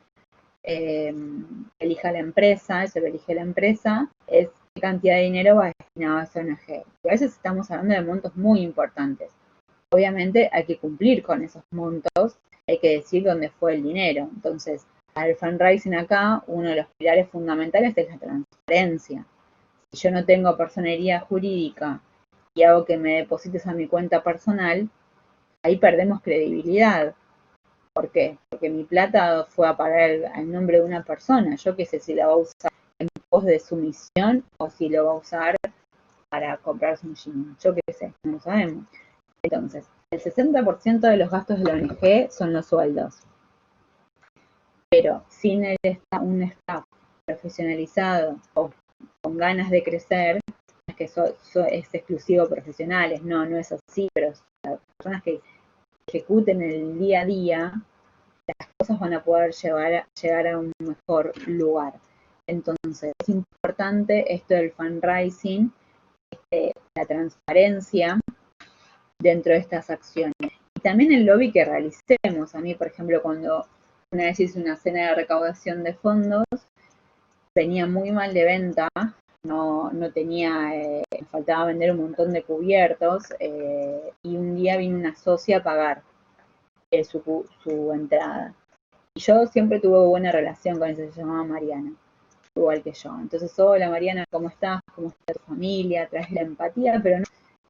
elija la empresa, eso lo elige la empresa, es qué cantidad de dinero va destinado a esa ONG. A veces estamos hablando de montos muy importantes. Obviamente hay que cumplir con esos montos, hay que decir dónde fue el dinero. Entonces, para el fundraising acá, uno de los pilares fundamentales es la transparencia. Si yo no tengo personería jurídica y hago que me deposites a mi cuenta personal, ahí perdemos credibilidad. ¿Por qué? Porque mi plata fue a parar al nombre de una persona. Yo qué sé si la va a usar en pos de su misión o si lo va a usar para comprarse un jean. Yo qué sé, no lo sabemos. Entonces, el 60% de los gastos de la ONG son los sueldos. Pero sin un staff profesionalizado o con ganas de crecer, es que es exclusivo profesionales, no es así, pero las personas que ejecuten el día a día, las cosas van a poder llegar a un mejor lugar. Entonces, es importante esto del fundraising, la transparencia dentro de estas acciones. Y también el lobby que realicemos. A mí, por ejemplo, cuando una vez hice una cena de recaudación de fondos, venía muy mal de venta, no tenía, me faltaba vender un montón de cubiertos, y un día vino una socia a pagar su entrada. Y yo siempre tuve buena relación con ella, se llamaba Mariana, igual que yo. Entonces, hola Mariana, ¿cómo estás? ¿Cómo está tu familia? Traes la empatía, pero no,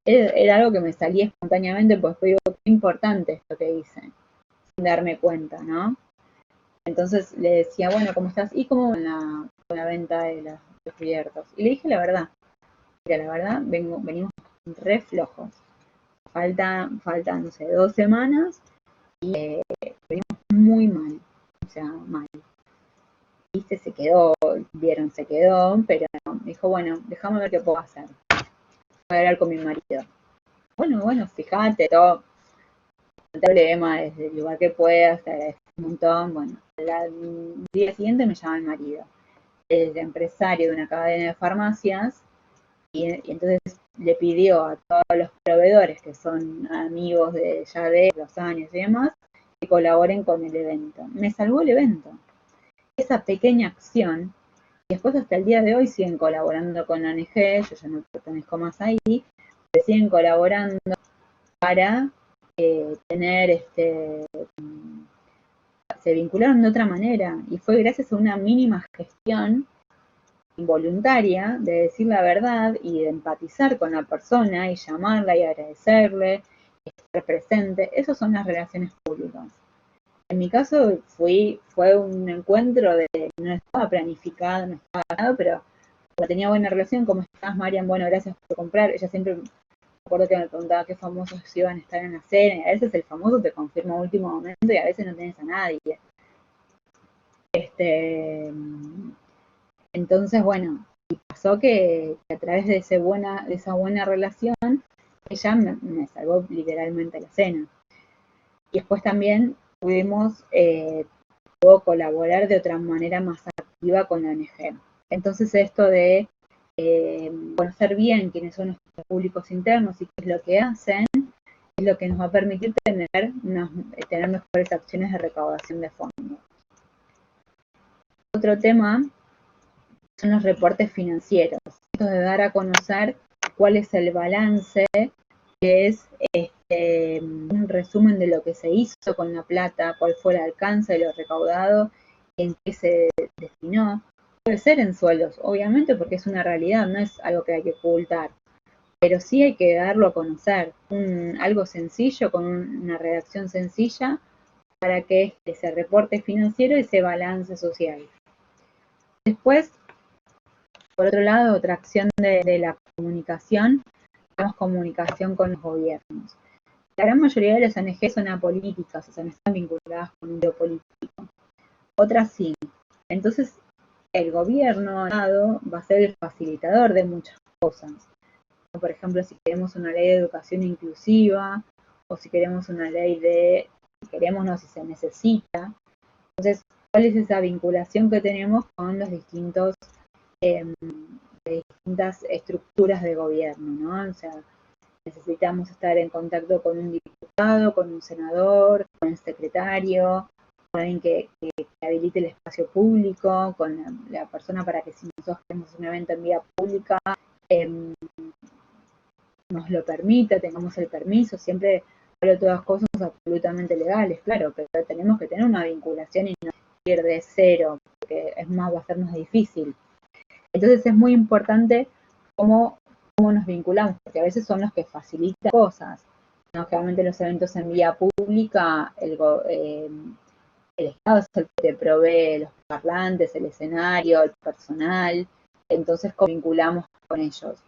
era algo que me salía espontáneamente, pues digo, qué importante esto que hice, sin darme cuenta, ¿no? Entonces le decía, bueno, ¿cómo estás? ¿Y cómo con la venta de los cubiertos? Y le dije la verdad. Mira, la verdad, venimos re flojos. Faltan, no sé, 2 semanas y venimos muy mal. O sea, mal. Viste, se quedó, vieron, se quedó, pero dijo, bueno, déjame ver qué puedo hacer. Voy a hablar con mi marido. Bueno, fíjate, todo. No te problema, desde el lugar que puedas, te agradezco un montón. Bueno, el día siguiente me llama el marido. Es empresario de una cadena de farmacias y entonces le pidió a todos los proveedores que son amigos de ya de los años y demás que colaboren con el evento. Me salvó el evento. Esa pequeña acción, y después hasta el día de hoy siguen colaborando con ONG, yo ya no pertenezco más ahí, pero siguen colaborando para tener se vincularon de otra manera y fue gracias a una mínima gestión involuntaria de decir la verdad y de empatizar con la persona y llamarla y agradecerle, estar presente. Esas son las relaciones públicas. En mi caso fue un encuentro de no estaba planificado, no estaba ganado, pero tenía buena relación. ¿Cómo estás, Marian? Bueno, gracias por comprar. Ella siempre, me acuerdo que me preguntaba qué famosos iban a estar en la cena, y a veces el famoso te confirma a último momento y a veces no tenés a nadie. Entonces, bueno, y pasó que a través de esa buena relación, ella me salvó literalmente la cena. Y después también pudo colaborar de otra manera más activa con la ONG. Entonces esto de conocer bien quiénes son nuestros públicos internos y qué es lo que hacen, es lo que nos va a permitir tener mejores acciones de recaudación de fondos. Otro tema son los reportes financieros. Esto de dar a conocer cuál es el balance, que es un resumen de lo que se hizo con la plata, cuál fue el alcance de lo recaudado, en qué se destinó. Puede ser en sueldos, obviamente, porque es una realidad, no es algo que hay que ocultar, pero sí hay que darlo a conocer. Algo sencillo, con una redacción sencilla, para que ese reporte financiero y ese balance social. Después, por otro lado, otra acción de la comunicación, tenemos comunicación con los gobiernos. La gran mayoría de las ONG son apolíticas, o sea, no están vinculadas con un medio político. Otras sí. Entonces, el gobierno va a ser el facilitador de muchas cosas. Por ejemplo, si queremos una ley de educación inclusiva, o si queremos una ley si se necesita. Entonces, ¿cuál es esa vinculación que tenemos con los distintas estructuras de gobierno, ¿no? O sea, necesitamos estar en contacto con un diputado, con un senador, con el secretario, con alguien que habilite el espacio público, con la persona para que si nosotros queremos un evento en vía pública, nos lo permita, tengamos el permiso, siempre hablo de todas cosas absolutamente legales, claro, pero tenemos que tener una vinculación y no ir de cero, porque va a ser más difícil. Entonces es muy importante cómo nos vinculamos, porque a veces son los que facilitan cosas. ¿No? Generalmente los eventos en vía pública, el Estado es el que te provee los parlantes, el escenario, el personal, entonces ¿cómo vinculamos con ellos?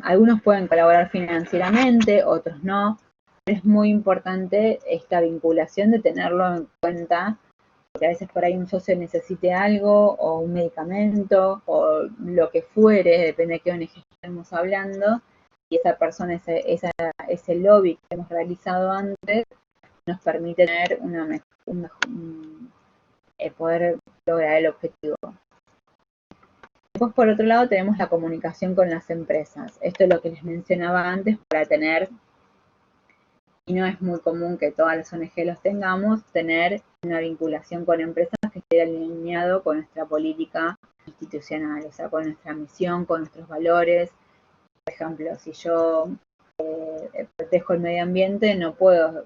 Algunos pueden colaborar financieramente, otros no, pero es muy importante esta vinculación de tenerlo en cuenta, porque a veces por ahí un socio necesite algo, o un medicamento, o lo que fuere, depende de qué ONG estemos hablando, y esa persona, ese lobby que hemos realizado antes, nos permite tener poder lograr el objetivo. Después, por otro lado, tenemos la comunicación con las empresas. Esto es lo que les mencionaba antes para tener, y no es muy común que todas las ONG los tengamos, tener una vinculación con empresas que esté alineado con nuestra política institucional, o sea, con nuestra misión, con nuestros valores. Por ejemplo, si yo protejo el medio ambiente, no puedo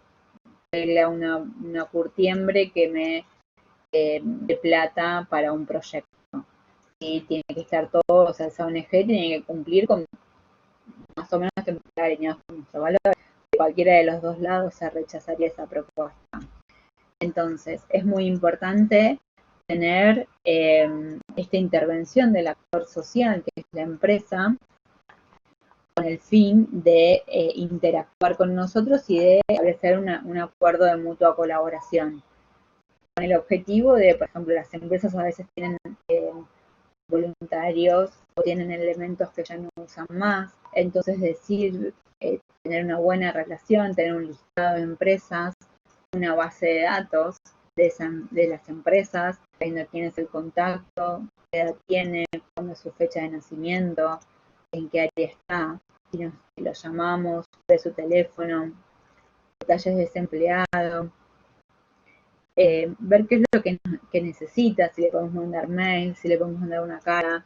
pedirle a una curtiembre que me dé plata para un proyecto. Y tiene que estar todo, o sea, esa ONG tiene que cumplir con más o menos que estar alineados con nuestros valores. De cualquiera de los dos lados se rechazaría esa propuesta. Entonces, es muy importante tener esta intervención del actor social, que es la empresa, con el fin de interactuar con nosotros y de establecer un acuerdo de mutua colaboración. Con el objetivo de, por ejemplo, las empresas a veces tienen voluntarios o tienen elementos que ya no usan más, entonces tener una buena relación, tener un listado de empresas, una base de datos de las empresas, sabiendo quién es el contacto, qué edad tiene, cuándo es su fecha de nacimiento, en qué área está, si lo llamamos, cuál es su teléfono, detalles de ese empleado, ver qué es lo que necesita, si le podemos mandar mail, si le podemos mandar una cara,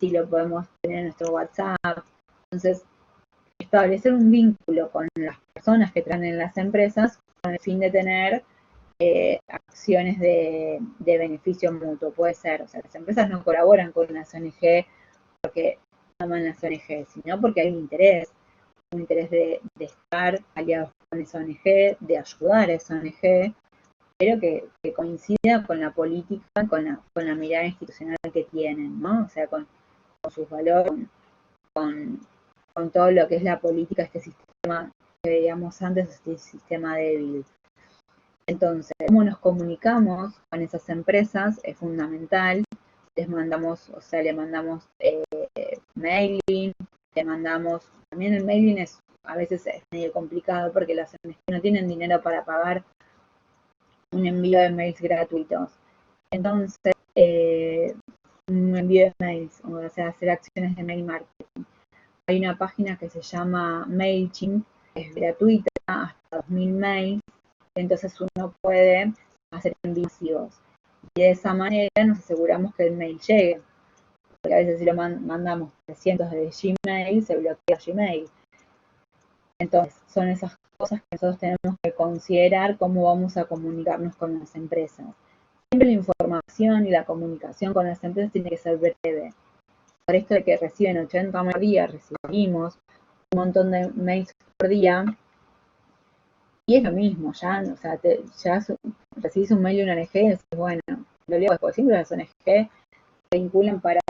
si lo podemos tener en nuestro WhatsApp. Entonces, establecer un vínculo con las personas que traen en las empresas con el fin de tener acciones de beneficio mutuo. Puede ser, o sea, las empresas no colaboran con las ONG porque aman las ONG, sino porque hay un interés de estar aliados con esa ONG, de ayudar a esa ONG, pero que coincida con la política, con la mirada institucional que tienen, ¿no? O sea, con sus valores, con todo lo que es la política, este sistema que veíamos antes, este sistema débil. Entonces, cómo nos comunicamos con esas empresas es fundamental, les mandamos, o sea, le mandamos mailing, le mandamos, también el mailing a veces es medio complicado porque las ONG no tienen dinero para pagar un envío de mails gratuitos. Entonces, un envío de mails, o sea, hacer acciones de mail marketing. Hay una página que se llama MailChimp, que es gratuita, hasta 2000 mails, entonces uno puede hacer envíos masivos. Y de esa manera nos aseguramos que el mail llegue. Porque a veces si lo mandamos 300 de Gmail, se bloquea Gmail. Entonces, son esas cosas que nosotros tenemos que considerar cómo vamos a comunicarnos con las empresas. Siempre la información y la comunicación con las empresas tiene que ser breve. Por esto de que reciben 80 mails por día, recibimos un montón de mails por día, y es lo mismo, ya, o sea, ya recibís un mail de una ONG y decís, bueno, lo leo después, siempre las ONG se vinculan para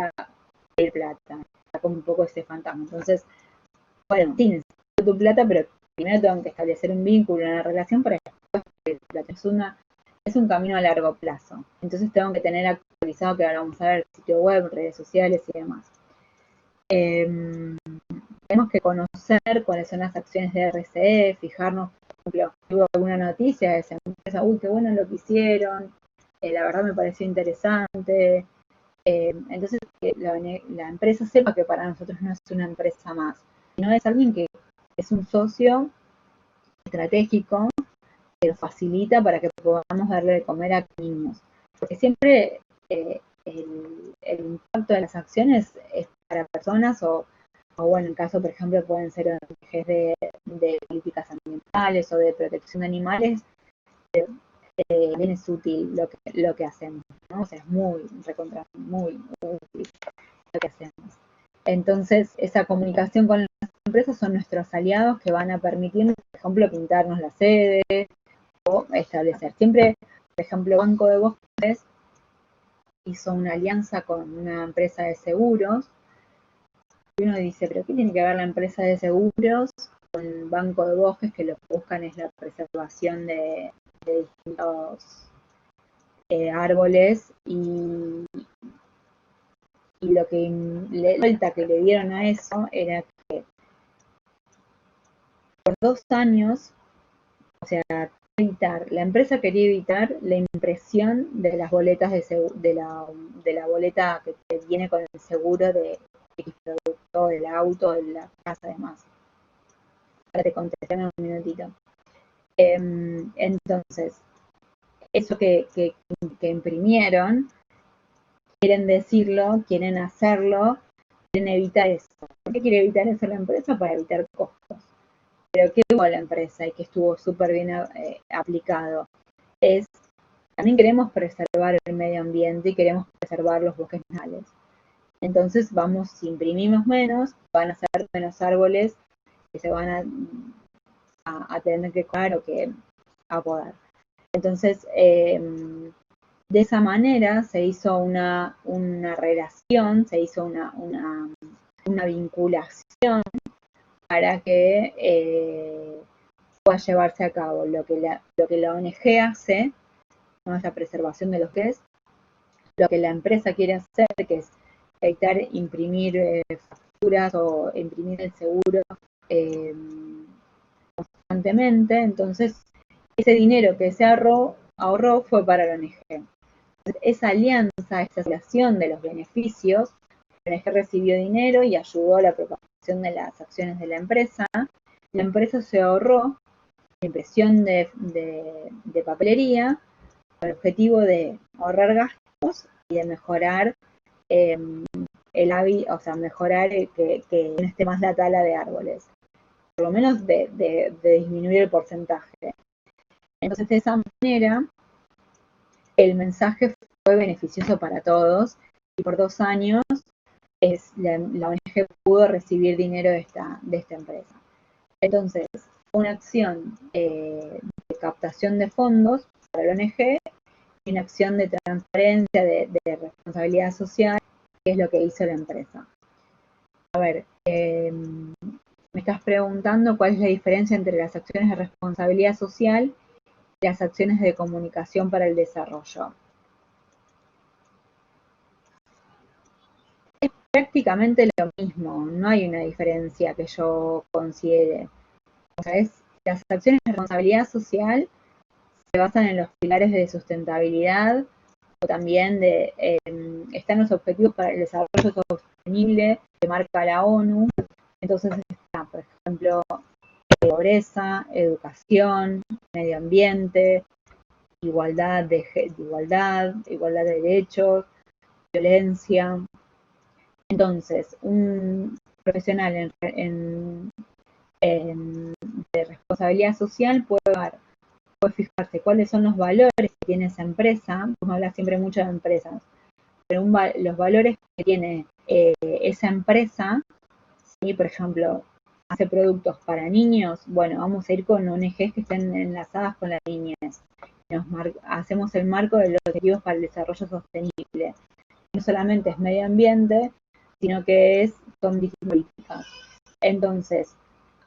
pedir plata, está como un poco ese fantasma. Entonces, bueno, sí, necesito tu plata, pero primero tengo que establecer un vínculo, una relación para después pedir plata. Es un camino a largo plazo. Entonces tengo que tener actualizado, que ahora vamos a ver, sitio web, redes sociales y demás. Tenemos que conocer cuáles son las acciones de RCE, fijarnos, por ejemplo, si hubo alguna noticia de esa empresa, uy, qué bueno lo que hicieron, la verdad me pareció interesante. Entonces, que la empresa sepa que para nosotros no es una empresa más, sino es alguien que es un socio estratégico que lo facilita para que podamos darle de comer a niños. Porque siempre el impacto de las acciones es para personas o bueno, en caso, por ejemplo, pueden ser ONGs de políticas ambientales o de protección de animales, bien es útil lo que hacemos, ¿no? O sea, es muy útil lo que hacemos. Entonces, esa comunicación con las empresas son nuestros aliados que van a permitirnos, por ejemplo, pintarnos la sede o establecer. Siempre, por ejemplo, Banco de Bosques hizo una alianza con una empresa de seguros. Y uno dice, pero ¿qué tiene que ver la empresa de seguros con el Banco de Bosques, que lo que buscan es la preservación de distintos árboles y lo que la vuelta que le dieron a eso era que por 2 años, o sea, la empresa quería evitar la impresión de las boletas de la boleta que viene con el seguro de X producto, del auto, de la casa, además. Ahora te contesté en un minutito. Entonces, eso que imprimieron, quieren hacerlo, quieren evitar eso. ¿Por qué quiere evitar eso la empresa? Para evitar costos. Pero ¿qué tuvo la empresa y que estuvo súper bien aplicado? También queremos preservar el medio ambiente y queremos preservar los bosques nacionales. Entonces si imprimimos menos, van a ser menos árboles que se van a tener que cuidar o que apodar. Entonces, de esa manera se hizo una relación, se hizo una vinculación para que pueda llevarse a cabo lo que la ONG hace, ¿no? Es la preservación de los que es, lo que la empresa quiere hacer, que es evitar imprimir facturas o imprimir el seguro constantemente. Entonces, ese dinero que se ahorró fue para la ONG. Entonces, esa alianza, esa asociación de los beneficios, la ONG recibió dinero y ayudó a la propagación de las acciones de la empresa. La empresa se ahorró la impresión de papelería con el objetivo de ahorrar gastos y de mejorar el hábito, o sea, mejorar que no esté más la tala de árboles, por lo menos de disminuir el porcentaje. Entonces, de esa manera, el mensaje fue beneficioso para todos y por 2 años la ONG pudo recibir dinero de esta empresa. Entonces, una acción de captación de fondos para la ONG y una acción de transparencia, de responsabilidad social, que es lo que hizo la empresa. A ver, me estás preguntando cuál es la diferencia entre las acciones de responsabilidad social y las acciones de comunicación para el desarrollo. prácticamente lo mismo, no hay una diferencia que yo considere. O sea, las acciones de responsabilidad social se basan en los pilares de sustentabilidad o también están los objetivos para el desarrollo sostenible que marca la ONU. Entonces está, por ejemplo, pobreza, educación, medio ambiente, igualdad de derechos, violencia. Entonces, un profesional de responsabilidad social puede fijarse cuáles son los valores que tiene esa empresa. Vamos a hablar siempre mucho de empresas, pero los valores que tiene esa empresa, ¿sí? Por ejemplo, hace productos para niños, bueno, vamos a ir con ONGs que estén enlazadas con la niñez. Hacemos el marco de los objetivos para el desarrollo sostenible. No solamente es medio ambiente, sino que son políticas. Entonces,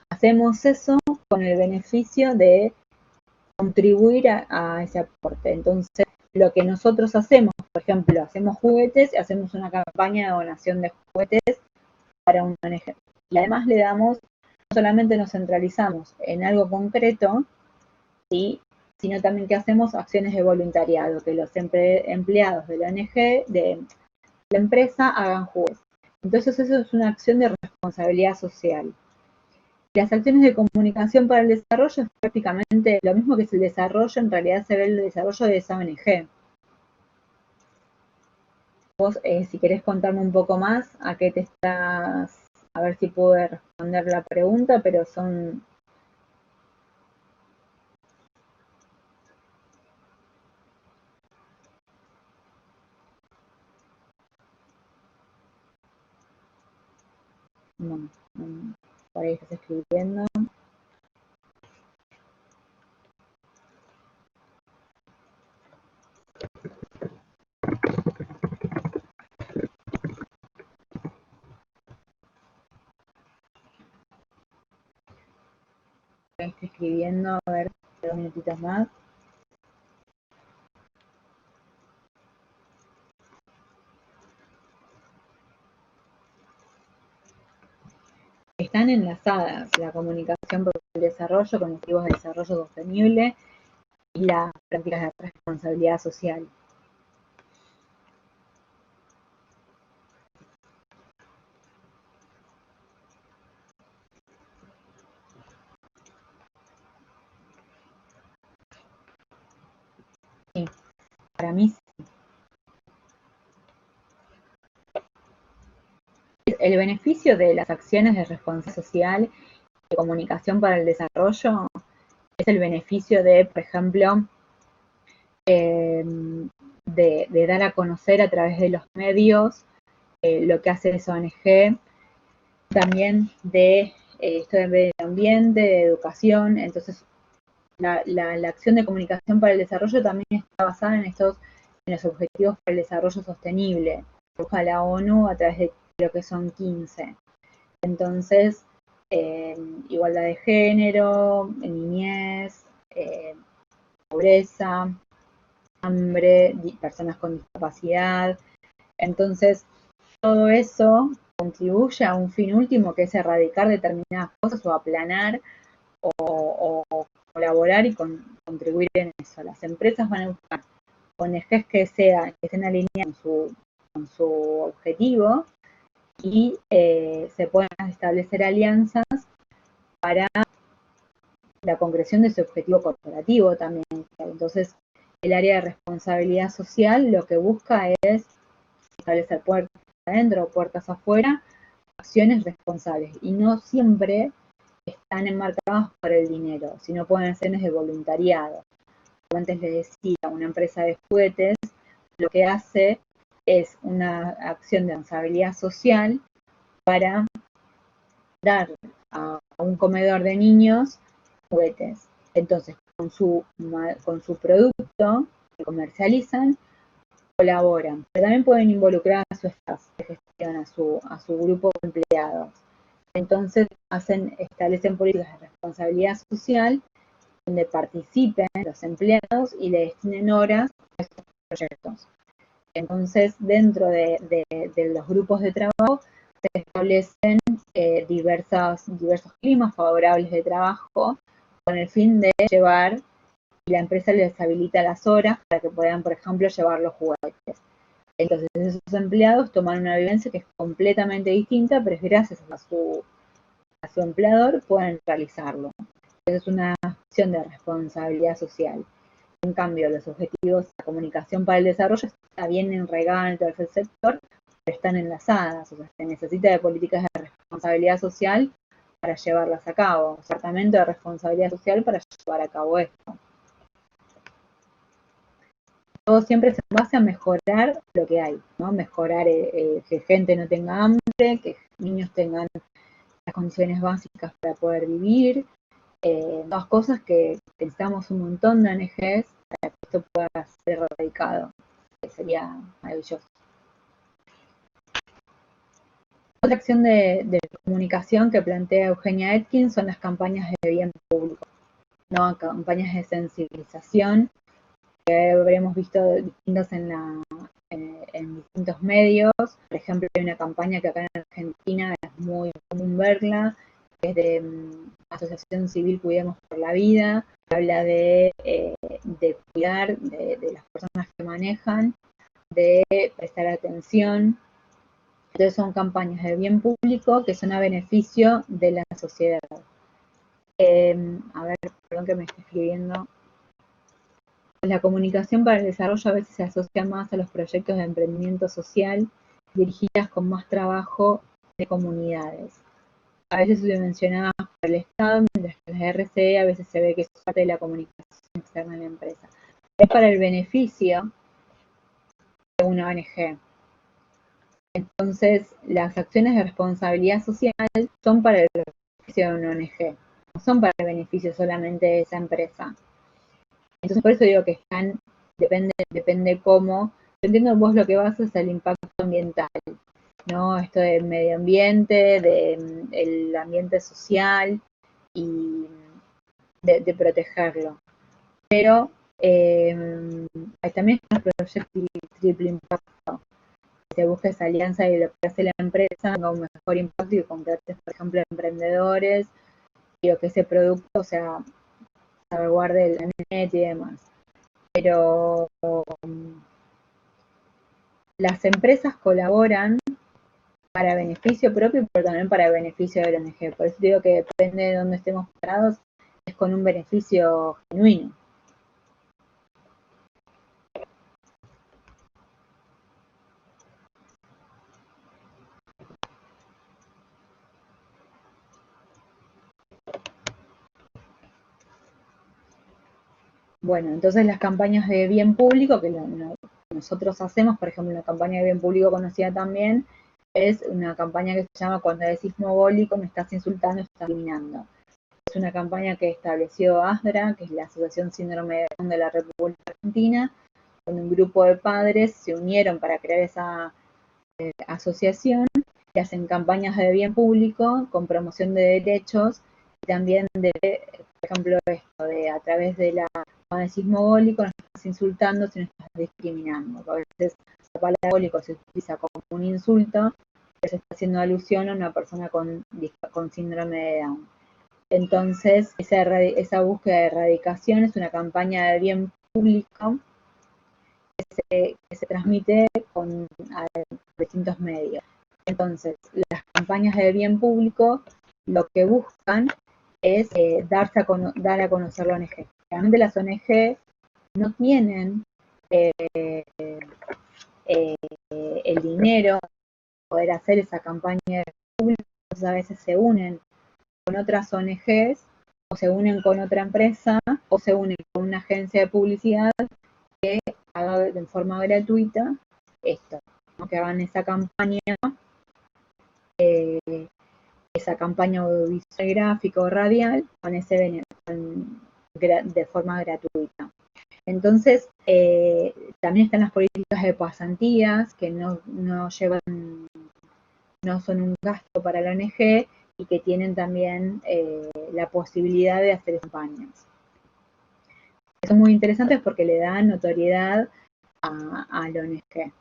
hacemos eso con el beneficio de contribuir a ese aporte. Entonces, lo que nosotros hacemos, por ejemplo, hacemos juguetes y hacemos una campaña de donación de juguetes para un ONG. Y además le damos, no solamente nos centralizamos en algo concreto, ¿sí? Sino también que hacemos acciones de voluntariado, que los empleados de la ONG, de la empresa, hagan juguetes. Entonces eso es una acción de responsabilidad social. Las acciones de comunicación para el desarrollo es prácticamente lo mismo que es el desarrollo, en realidad se ve el desarrollo de esa ONG. Vos, si querés contarme un poco más, a qué te estás, a ver si pude responder la pregunta, pero son... No, por ahí estás escribiendo. Estoy escribiendo, a ver, 2 minutitos más. Están enlazadas la comunicación por el desarrollo con objetivos de desarrollo sostenible y las prácticas de responsabilidad social. Sí, para mí el beneficio de las acciones de responsabilidad social y comunicación para el desarrollo es el beneficio de, por ejemplo, de dar a conocer a través de los medios lo que hace esa ONG, también de esto de medio ambiente, de educación. Entonces, la acción de comunicación para el desarrollo también está basada en los objetivos para el desarrollo sostenible, que busca la ONU a través de lo que son 15. Entonces, igualdad de género, niñez, pobreza, hambre, personas con discapacidad. Entonces, todo eso contribuye a un fin último que es erradicar determinadas cosas o aplanar o colaborar y contribuir en eso. Las empresas van a buscar ONGs que estén alineadas con su objetivo y se pueden establecer alianzas para la concreción de ese objetivo corporativo también. Entonces, el área de responsabilidad social lo que busca es establecer puertas adentro o puertas afuera, acciones responsables y no siempre están enmarcadas por el dinero, sino pueden ser de voluntariado. Como antes les decía, una empresa de juguetes lo que hace es una acción de responsabilidad social para dar a un comedor de niños juguetes. Entonces, con su producto que comercializan, colaboran, pero también pueden involucrar a su staff de gestión, a su grupo de empleados. Entonces, establecen políticas de responsabilidad social donde participen los empleados y le destinen horas a estos proyectos. Entonces, dentro de los grupos de trabajo se establecen diversos climas favorables de trabajo con el fin de llevar, y la empresa les habilita las horas para que puedan, por ejemplo, llevar los juguetes. Entonces, esos empleados toman una vivencia que es completamente distinta, pero es gracias a su empleador pueden realizarlo. Entonces, es una acción de responsabilidad social. En cambio, los objetivos de la comunicación para el desarrollo está bien enraigada en el tercer sector, pero están enlazadas, o sea, se necesita de políticas de responsabilidad social para llevarlas a cabo, departamento de responsabilidad social para llevar a cabo esto. Todo siempre se basa a mejorar lo que hay, ¿no? Mejorar que gente no tenga hambre, que niños tengan las condiciones básicas para poder vivir, dos cosas que necesitamos un montón de ONGs para que esto pueda ser erradicado, que sería maravilloso. Otra acción de comunicación que plantea Eugenia Etkin son las campañas de bien público, ¿no? Campañas de sensibilización que habremos visto distintas en distintos medios. Por ejemplo, hay una campaña que acá en Argentina es muy común verla, que es de Asociación Civil Cuidemos por la Vida, que habla de cuidar de las personas que manejan, de prestar atención. Entonces son campañas de bien público que son a beneficio de la sociedad. A ver, perdón que me esté escribiendo. La comunicación para el desarrollo a veces se asocia más a los proyectos de emprendimiento social dirigidas con más trabajo de comunidades. A veces se mencionaba por el Estado, mientras que la RCE a veces se ve que es parte de la comunicación externa de la empresa. Es para el beneficio de una ONG. Entonces, las acciones de responsabilidad social son para el beneficio de una ONG, no son para el beneficio solamente de esa empresa. Entonces, por eso digo que depende cómo. Yo entiendo vos lo que vas es el impacto ambiental, ¿no? Esto del medio ambiente, del ambiente social y de protegerlo. Pero también están los proyectos triple impacto. Se busca esa alianza y lo que hace la empresa tenga un mejor impacto y contrates, por ejemplo, emprendedores y que ese producto, o sea, salvaguarde el planeta y demás. Pero las empresas colaboran para beneficio propio, pero también para beneficio de la ONG. Por eso digo que depende de dónde estemos parados, es con un beneficio genuino. Bueno, entonces las campañas de bien público que nosotros hacemos, por ejemplo, una campaña de bien público conocida también, es una campaña que se llama Cuando decís mogólico, me estás insultando, estás eliminando. Es una campaña que estableció ASDRA, que es la Asociación Síndrome de la República Argentina, donde un grupo de padres se unieron para crear esa asociación y hacen campañas de bien público con promoción de derechos y también de, por ejemplo, esto de a través de la decís mogólico, no estás insultando, sino estás discriminando. A veces la palabra mogólico se utiliza como un insulto, pero se está haciendo alusión a una persona con síndrome de Down. Entonces, esa búsqueda de erradicación es una campaña de bien público que se transmite a distintos medios. Entonces, las campañas de bien público lo que buscan es dar a conocer la ONG. Realmente las ONG no tienen el dinero para poder hacer esa campaña de público, entonces a veces se unen con otras ONGs o se unen con otra empresa o se unen con una agencia de publicidad que haga de forma gratuita esto, ¿no? Que hagan esa campaña audiovisual, gráfica o radial de forma gratuita. Entonces, también están las políticas de pasantías que no son un gasto para la ONG y que tienen también la posibilidad de hacer campañas. Son muy interesantes porque le dan notoriedad a la ONG.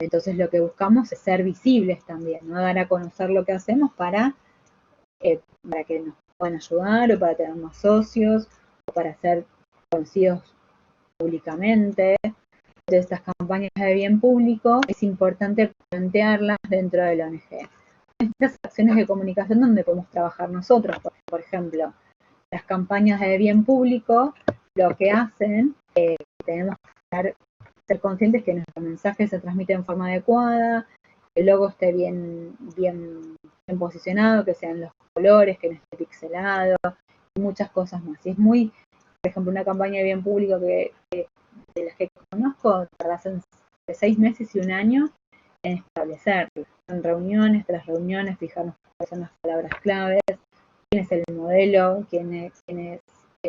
Entonces lo que buscamos es ser visibles también, ¿no? Dar a conocer lo que hacemos para que nos puedan ayudar o para tener más socios o para ser conocidos públicamente. Entonces, estas campañas de bien público es importante plantearlas dentro de la ONG. Estas acciones de comunicación donde podemos trabajar nosotros, por ejemplo, las campañas de bien público, lo que hacen, tenemos que ser conscientes que nuestro mensaje se transmite en forma adecuada, que el logo esté bien posicionado, que sean los colores, que no esté pixelado, y muchas cosas más. Y es muy, por ejemplo, una campaña de bien público de las que conozco, tardan de 6 meses y un año en establecerlo. En reuniones tras reuniones, fijarnos cuáles son las palabras claves, quién es el modelo, quién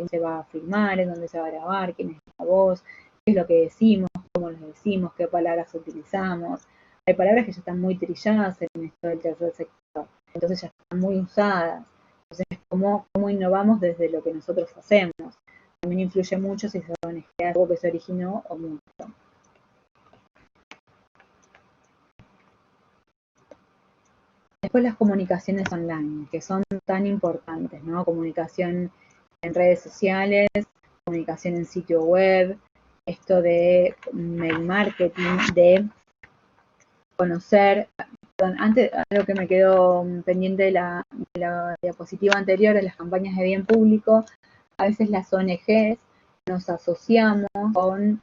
se va a filmar, en dónde se va a grabar, quién es la voz, qué es lo que decimos, cómo lo decimos, qué palabras utilizamos. Hay palabras que ya están muy trilladas en esto del tercer sector, entonces ya están muy usadas. Entonces, ¿cómo innovamos desde lo que nosotros hacemos? También influye mucho si se ONG algo que se originó o mucho. Después las comunicaciones online, que son tan importantes, ¿no? Comunicación en redes sociales, comunicación en sitio web, esto de mail marketing, de conocer. Perdón, antes, algo que me quedó pendiente de la diapositiva anterior, de las campañas de bien público, a veces las ONGs nos asociamos con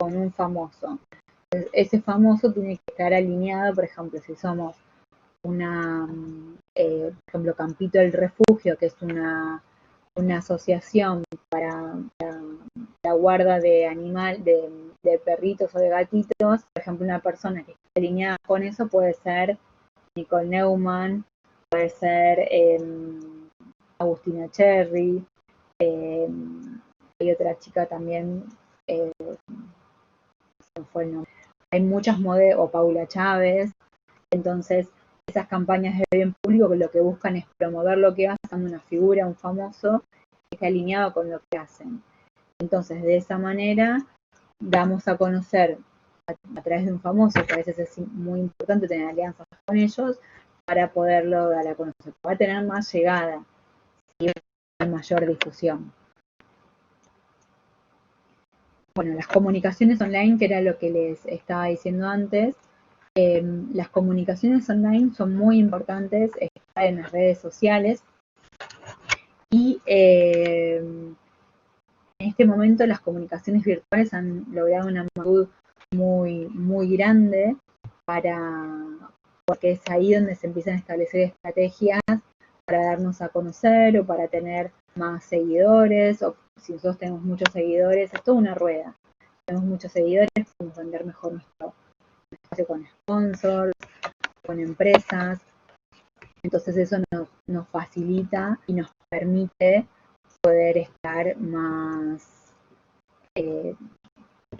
un famoso. Entonces, ese famoso tiene que estar alineado, por ejemplo, si somos por ejemplo, Campito del Refugio, que es una asociación para la guarda de perritos o de gatitos. Por ejemplo, una persona que esté alineada con eso puede ser Nicole Neumann, puede ser Agustina Cherry, hay otra chica también, no fue el nombre. Hay muchas modelos, o Paula Chávez. Entonces, esas campañas de bien público que lo que buscan es promover lo que hacen, una figura, un famoso, que esté alineado con lo que hacen. Entonces, de esa manera, damos a conocer a través de un famoso, que a veces es muy importante tener alianzas con ellos, para poderlo dar a conocer. Va a tener más llegada y mayor difusión. Bueno, las comunicaciones online, que era lo que les estaba diciendo antes, las comunicaciones online son muy importantes, están en las redes sociales y en este momento las comunicaciones virtuales han logrado una magnitud muy, muy grande porque es ahí donde se empiezan a establecer estrategias para darnos a conocer o para tener más seguidores, o si nosotros tenemos muchos seguidores, es toda una rueda. Tenemos muchos seguidores, podemos vender mejor nuestro espacio con sponsors, con empresas. Entonces eso nos facilita y nos permite poder estar más,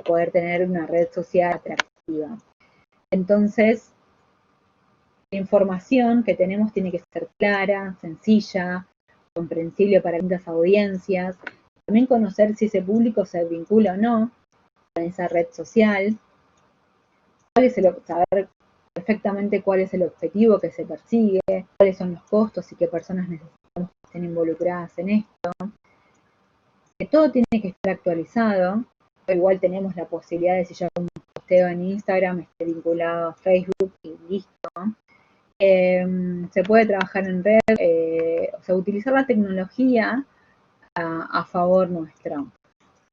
poder tener una red social atractiva. Entonces, la información que tenemos tiene que ser clara, sencilla, comprensible para distintas audiencias. También conocer si ese público se vincula o no con esa red social. Saber perfectamente cuál es el objetivo que se persigue, cuáles son los costos y qué personas necesitamos que estén involucradas en esto. Que todo tiene que estar actualizado. Igual tenemos la posibilidad de, si yo hago un posteo en Instagram, esté vinculado a Facebook y listo. Se puede trabajar en red, o sea, utilizar la tecnología a favor nuestro,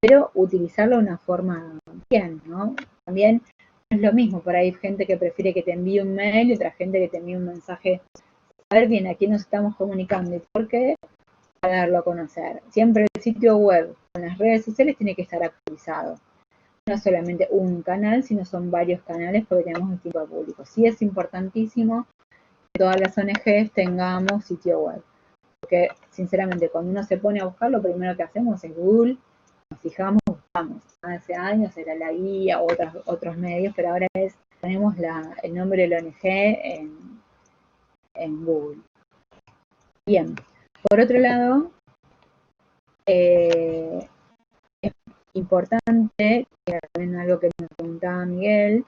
pero utilizarlo de una forma bien, ¿no? También es lo mismo, por ahí hay gente que prefiere que te envíe un mail y otra gente que te envíe un mensaje. Saber bien a quién nos estamos comunicando y por qué, para darlo a conocer. Siempre el sitio web con las redes sociales tiene que estar actualizado. No solamente un canal, sino son varios canales porque tenemos un tipo de público. Sí es importantísimo que todas las ONGs tengamos sitio web. Porque, sinceramente, cuando uno se pone a buscar, lo primero que hacemos es Google, nos fijamos, buscamos. Hace años era la guía o otros medios, pero ahora tenemos el nombre de la ONG en Google. Bien, por otro lado, es importante, que también algo que me preguntaba Miguel,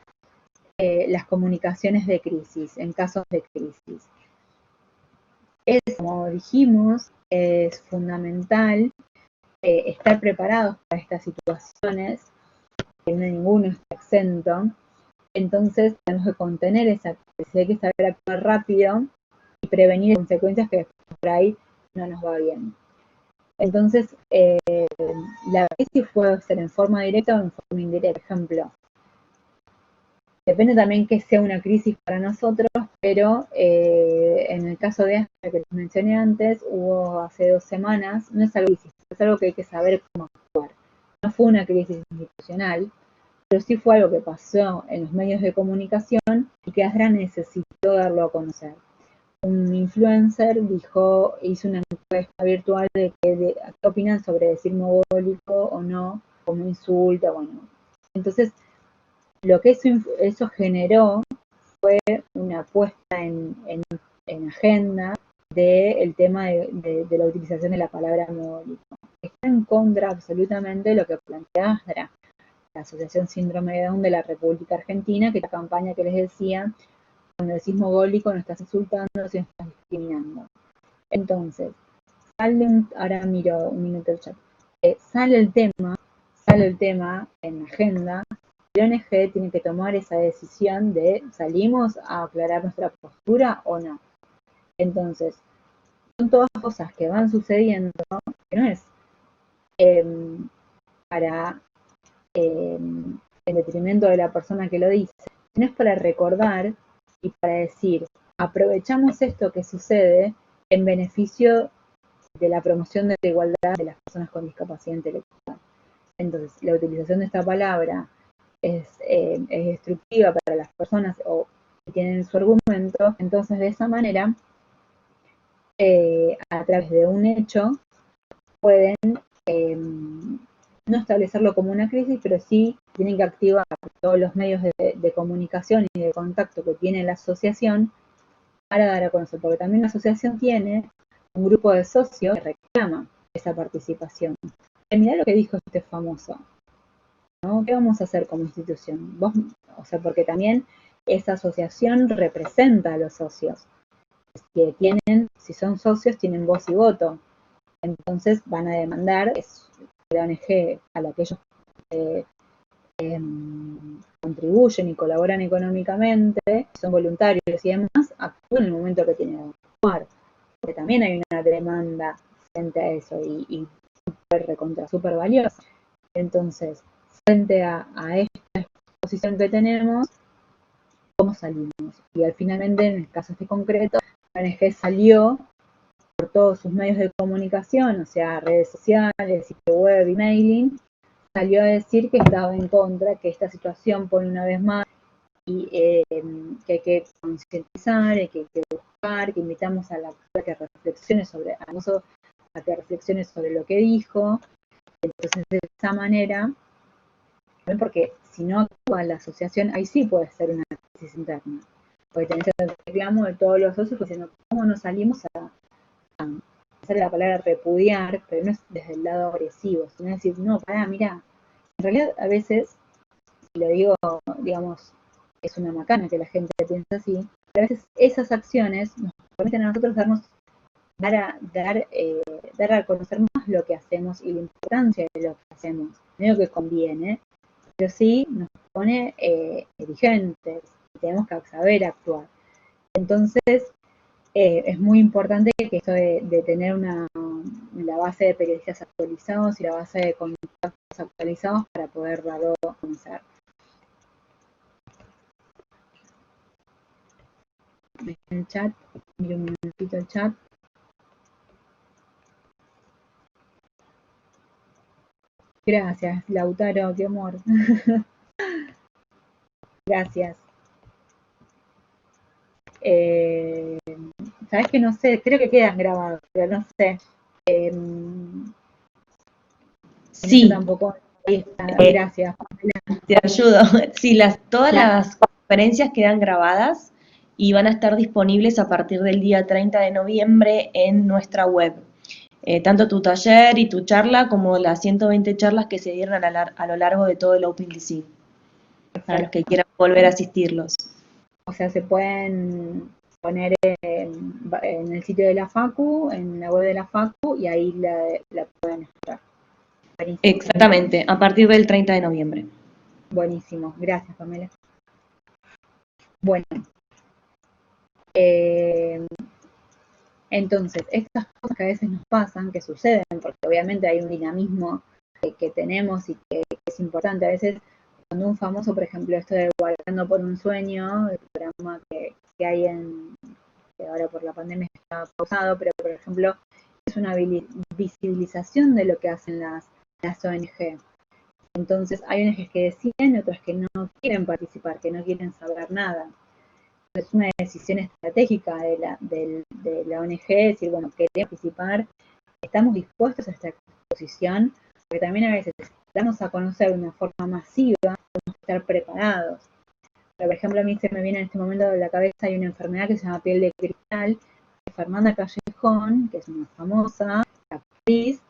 las comunicaciones de crisis, en casos de crisis. Como dijimos, es fundamental estar preparados para estas situaciones, que ninguno está exento. Entonces tenemos que contener esa crisis, hay que saber actuar rápido y prevenir consecuencias que por ahí no nos va bien. Entonces, la crisis puede ser en forma directa o en forma indirecta. Por ejemplo, depende también que sea una crisis para nosotros, pero en el caso de Astra que les mencioné antes, hubo hace 2 semanas, no es algo crisis, es algo que hay que saber cómo actuar. No fue una crisis institucional, pero sí fue algo que pasó en los medios de comunicación y que Astra necesitó darlo a conocer. Un influencer hizo una encuesta virtual de qué opinan sobre decir mogólico o no, como insulto, bueno. Entonces, lo que eso generó fue una puesta en agenda del tema de la utilización de la palabra mogólico. Está en contra absolutamente de lo que plantea Astra, la Asociación Síndrome de Down de la República Argentina, que es la campaña que les decía, cuando decís mogólico no estás insultando, sino estás discriminando. Entonces, ahora miro un minuto el chat, sale el tema en la agenda, la ONG tiene que tomar esa decisión de salimos a aclarar nuestra postura o no. Entonces, son todas cosas que van sucediendo, que no es para en detrimento de la persona que lo dice, sino es para recordar y para decir, aprovechamos esto que sucede en beneficio de la promoción de la igualdad de las personas con discapacidad intelectual. Entonces, la utilización de esta palabra es destructiva para las personas o que tienen su argumento, entonces de esa manera, a través de un hecho, pueden no establecerlo como una crisis, pero sí tienen que activar todos los medios de comunicación y de contacto que tiene la asociación para dar a conocer, porque también la asociación tiene un grupo de socios que reclama esa participación. Mirá lo que dijo este famoso, ¿no? ¿Qué vamos a hacer como institución? Porque también esa asociación representa a los socios, que tienen, si son socios, tienen voz y voto. Entonces van a demandar la ONG a la que ellos contribuyen y colaboran económicamente, son voluntarios y demás, actúan en el momento que tienen que actuar. Porque también hay una demanda frente a eso y súper valiosa. Entonces, frente a esta exposición que tenemos, ¿cómo salimos? Y finalmente, en el caso este concreto, la ONG salió por todos sus medios de comunicación, o sea, redes sociales, sitio web, emailing, salió a decir que estaba en contra, que esta situación pone una vez más y que hay que concientizar, que hay que buscar, que invitamos a la que reflexione sobre, a que reflexione sobre lo que dijo. Entonces, de esa manera, porque si no actúa la asociación, ahí sí puede ser una crisis interna. Porque tenés el reclamo de todos los socios diciendo, ¿cómo nos salimos a hacer la palabra repudiar? Pero no es desde el lado agresivo, sino decir, no, mira, en realidad a veces, y lo digo, digamos, es una macana que la gente piensa así, pero a veces esas acciones nos permiten a nosotros dar a conocer más lo que hacemos y la importancia de lo que hacemos. No digo que conviene, pero sí nos pone vigentes y tenemos que saber actuar. Entonces, es muy importante que esto de tener la base de periodistas actualizados y la base de contactos actualizados para poder darlo a conocer. El chat, miro un minutito el chat. Gracias, Lautaro, qué amor. Gracias. Sabes que no sé, creo que quedan grabados, pero no sé. Sí. No tampoco. Ahí está, gracias. Te ayudo. Sí, todas las conferencias quedan grabadas y van a estar disponibles a partir del día 30 de noviembre en nuestra web. Tanto tu taller y tu charla como las 120 charlas que se dieron a lo largo de todo el OpenDC. para los que quieran volver a asistirlos. O sea, se pueden poner en el sitio de la Facu, en la web de la Facu, y ahí la pueden escuchar. Buenísimo. Exactamente, a partir del 30 de noviembre. Buenísimo, gracias Pamela. Bueno, entonces, estas cosas que a veces nos pasan, que suceden, porque obviamente hay un dinamismo que tenemos y que es importante. A veces, cuando un famoso, por ejemplo, esto de Guardando por un Sueño, el programa que hay que ahora por la pandemia está pausado, pero por ejemplo, es una visibilización de lo que hacen las ONG. Entonces, hay ONGs que deciden, otras que no quieren participar, que no quieren saber nada. Es una decisión estratégica de la ONG, decir, bueno, queremos participar, estamos dispuestos a esta exposición, porque también a veces darnos a conocer de una forma masiva, tenemos que estar preparados. Pero, por ejemplo, a mí se me viene en este momento a la cabeza, hay una enfermedad que se llama piel de cristal, que Fernanda Callejón, que es una famosa actriz,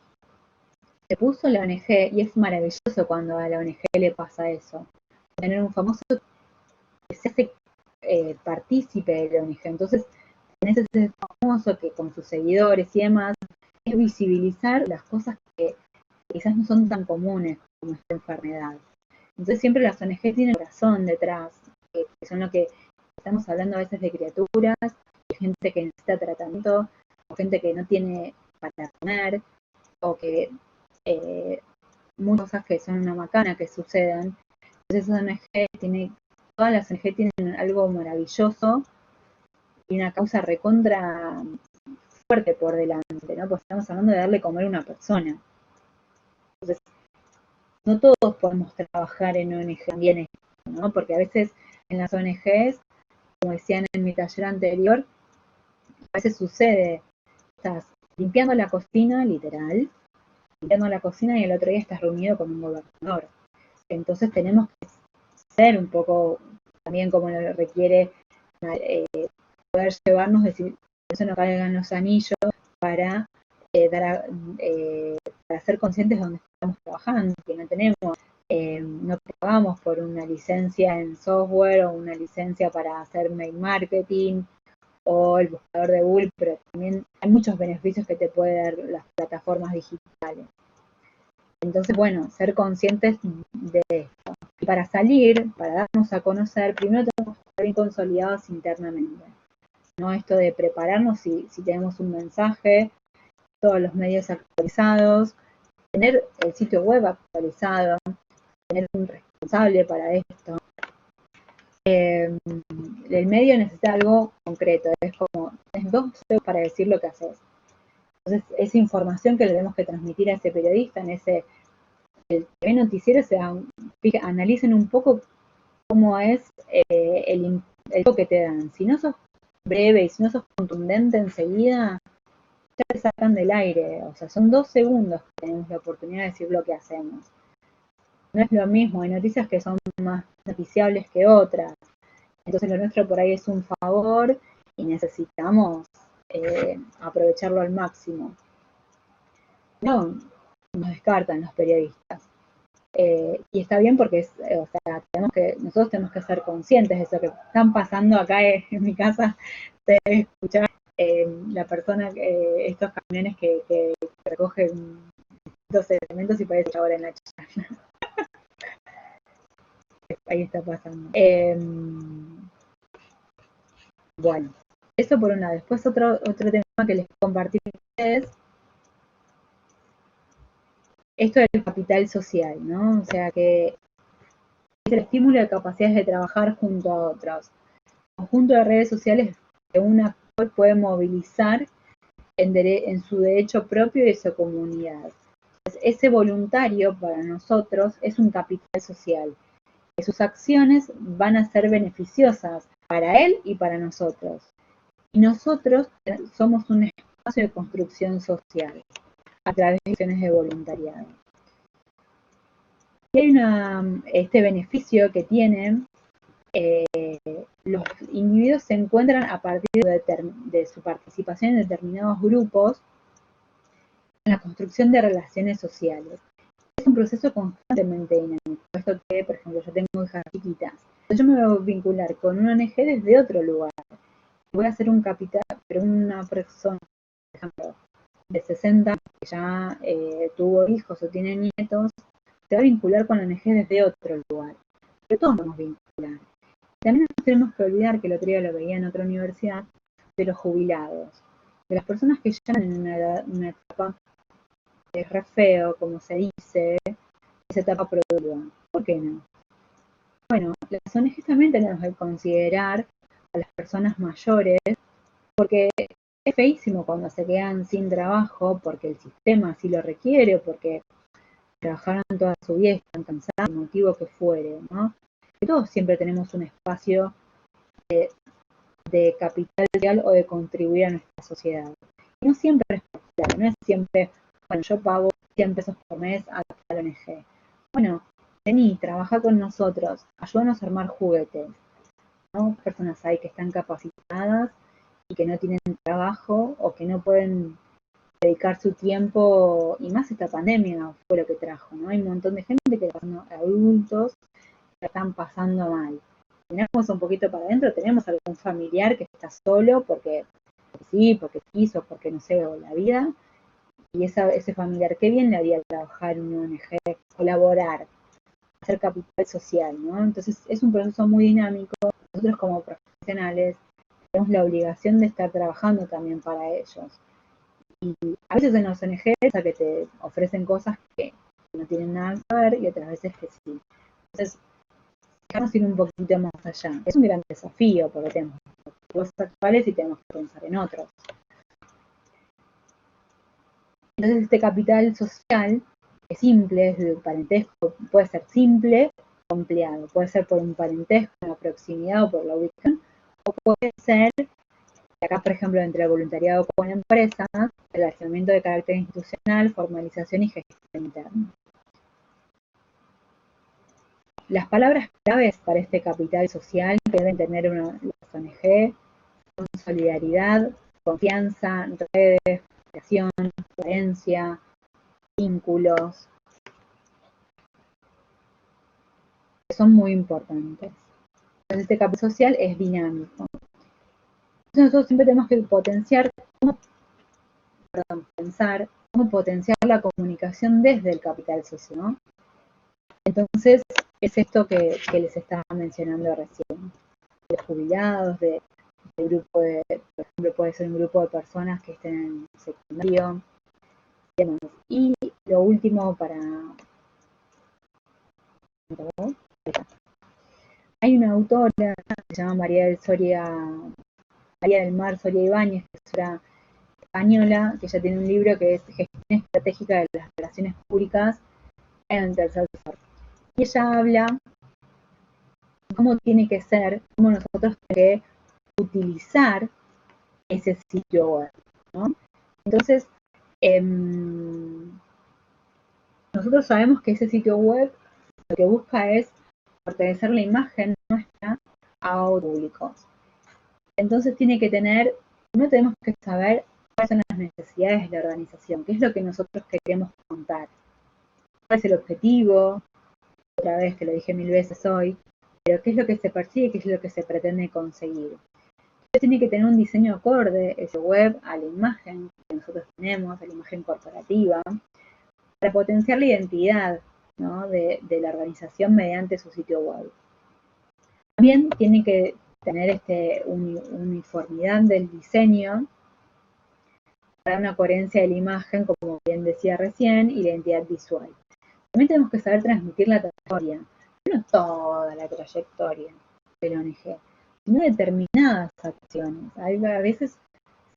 se puso la ONG, y es maravilloso cuando a la ONG le pasa eso, tener un famoso que se hace partícipe de la ONG. Entonces, tenés ese famoso que con sus seguidores y demás, es visibilizar las cosas que quizás no son tan comunes como esta enfermedad. Entonces, siempre las ONG tienen razón detrás, que son lo que estamos hablando a veces de criaturas, de gente que necesita tratamiento, o gente que no tiene para comer, o que muchas cosas que son una macana que sucedan. Entonces, esas ONG todas las ONG tienen algo maravilloso y una causa recontra fuerte por delante, ¿no? Porque estamos hablando de darle comer a una persona. Entonces, no todos podemos trabajar en ONG también, ¿no? Porque a veces en las ONGs, como decían en mi taller anterior, a veces sucede, estás limpiando la cocina, literal, limpiando la cocina y el otro día estás reunido con un gobernador. Entonces tenemos que ser un poco también como lo requiere poder llevarnos, decir, que eso no caigan los anillos para para ser conscientes de dónde estamos trabajando, que no tenemos, no pagamos por una licencia en software o una licencia para hacer mail marketing o el buscador de Google, pero también hay muchos beneficios que te pueden dar las plataformas digitales. Entonces, bueno, ser conscientes de esto. Y para salir, para darnos a conocer, primero tenemos que estar bien consolidados internamente. ¿No? Esto de prepararnos si tenemos un mensaje, todos los medios actualizados, tener el sitio web actualizado, tener un responsable para esto. El medio necesita algo concreto, es como, tienes 2 segundos para decir lo que haces. Entonces, esa información que le tenemos que transmitir a ese periodista, en ese el TV noticiero, analicen un poco cómo es el que te dan. Si no sos breve y si no sos contundente enseguida, ya te sacan del aire. O sea, son 2 segundos que tenemos la oportunidad de decir lo que hacemos. No es lo mismo, hay noticias que son más noticiables que otras. Entonces lo nuestro por ahí es un favor y necesitamos aprovecharlo al máximo. No, nos descartan los periodistas. Y está bien porque o sea, nosotros tenemos que ser conscientes de eso que están pasando acá en mi casa, de escuchar la persona, estos camiones que recogen estos elementos y parece ahora en la charla. Ahí está pasando. Bueno, eso por una. Después otro tema que les compartí con ustedes, esto del capital social, ¿no? O sea que es el estímulo de capacidades de trabajar junto a otros. Un conjunto de redes sociales que un actor puede movilizar en su derecho propio y de su comunidad. Entonces, ese voluntario para nosotros es un capital social. Que sus acciones van a ser beneficiosas para él y para nosotros. Y nosotros somos un espacio de construcción social a través de acciones de voluntariado. Y hay este beneficio que tienen los individuos se encuentran a partir de su participación en determinados grupos en la construcción de relaciones sociales. es un proceso constantemente dinámico. Esto que, por ejemplo, yo tengo hijas chiquitas. Entonces yo me voy a vincular con una ONG desde otro lugar. Voy a hacer un capital, pero una persona, por ejemplo, de 60 que ya tuvo hijos o tiene nietos, se va a vincular con la ONG desde otro lugar. Pero todos vamos a vincular. También nos tenemos que olvidar, que el otro día lo veía en otra universidad, de los jubilados, de las personas que ya en una etapa de re feo, como se dice, esa etapa productiva. ¿Por qué no? Bueno, las ONGs también tenemos que considerar a las personas mayores, porque es feísimo cuando se quedan sin trabajo, porque el sistema así lo requiere, o porque trabajaron toda su vida y están cansados, el motivo que fuere, ¿no? Que todos siempre tenemos un espacio de capital social o de contribuir a nuestra sociedad. Y no siempre es popular, no es siempre, bueno, yo pago 100 pesos por mes a la ONG. Bueno, vení, trabajá con nosotros, ayúdanos a armar juguetes, ¿no? Personas hay que están capacitadas y que no tienen trabajo o que no pueden dedicar su tiempo, y más esta pandemia fue lo que trajo, ¿no? Hay un montón de gente que adultos que están pasando mal. Miramos un poquito para adentro, tenemos algún familiar que está solo porque sí, porque quiso, porque no sé, o la vida, y ese familiar, qué bien le haría trabajar en una ONG, colaborar, hacer capital social, ¿no? Entonces es un proceso muy dinámico. Nosotros como profesionales tenemos la obligación de estar trabajando también para ellos. Y a veces en los ONGs a que te ofrecen cosas que no tienen nada que ver y otras veces que sí. Entonces, dejamos ir un poquito más allá. Es un gran desafío porque tenemos objetivos actuales y tenemos que pensar en otros. Entonces, este capital social es simple, es de parentesco, puede ser simple o empleado, puede ser por un parentesco, una proximidad o por la ubicación, o puede ser, acá por ejemplo entre el voluntariado con la empresa, relacionamiento de carácter institucional, formalización y gestión interna. Las palabras claves para este capital social que deben tener las ONG son solidaridad, confianza, redes, creación, coherencia, vínculos, que son muy importantes. Entonces este capital social es dinámico. Entonces nosotros siempre tenemos que pensar cómo potenciar la comunicación desde el capital social, ¿no? Entonces es esto que les estaba mencionando recién, de jubilados, de grupo de, por ejemplo, puede ser un grupo de personas que estén en secundario y demás. Y lo último hay una autora que se llama María del Mar Soria Ibáñez, que es una española, que ella tiene un libro que es Gestión Estratégica de las Relaciones Públicas en el Tercer Sector. Y ella habla de cómo tiene que ser, cómo nosotros tenemos que utilizar ese sitio web, ¿no? Entonces, nosotros sabemos que ese sitio web lo que busca es fortalecer la imagen nuestra a públicos. Entonces no tenemos que saber cuáles son las necesidades de la organización, qué es lo que nosotros queremos contar, cuál es el objetivo, otra vez que lo dije 1000 veces hoy, pero qué es lo que se persigue, qué es lo que se pretende conseguir. Entonces tiene que tener un diseño acorde, ese web, a la imagen que nosotros tenemos, a la imagen corporativa, para potenciar la identidad, ¿no?, de la organización mediante su sitio web. También tiene que tener uniformidad del diseño para una coherencia de la imagen, como bien decía recién, y la identidad visual. También tenemos que saber transmitir la trayectoria, no toda la trayectoria de la ONG, sino determinadas acciones. A veces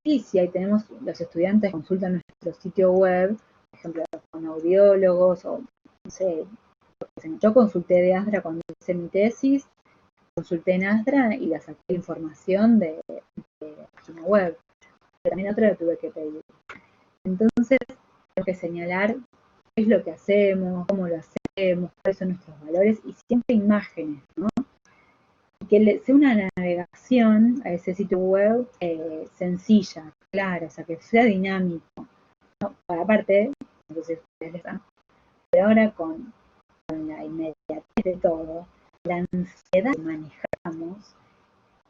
sí, ahí tenemos, los estudiantes consultan nuestro sitio web, por ejemplo, con audiólogos, o no sé, yo consulté de ASDRA cuando hice mi tesis, consulté en ASDRA y la saqué información de la página web, pero también otra la tuve que pedir. Entonces, tengo que señalar qué es lo que hacemos, cómo lo hacemos, cuáles son nuestros valores, y siempre imágenes, ¿no? Y que sea una navegación a ese sitio web sencilla, clara, o sea, que sea dinámico, ¿no? Aparte, entonces ustedes les dan, Pero ahora con la inmediatez de todo, la ansiedad que manejamos,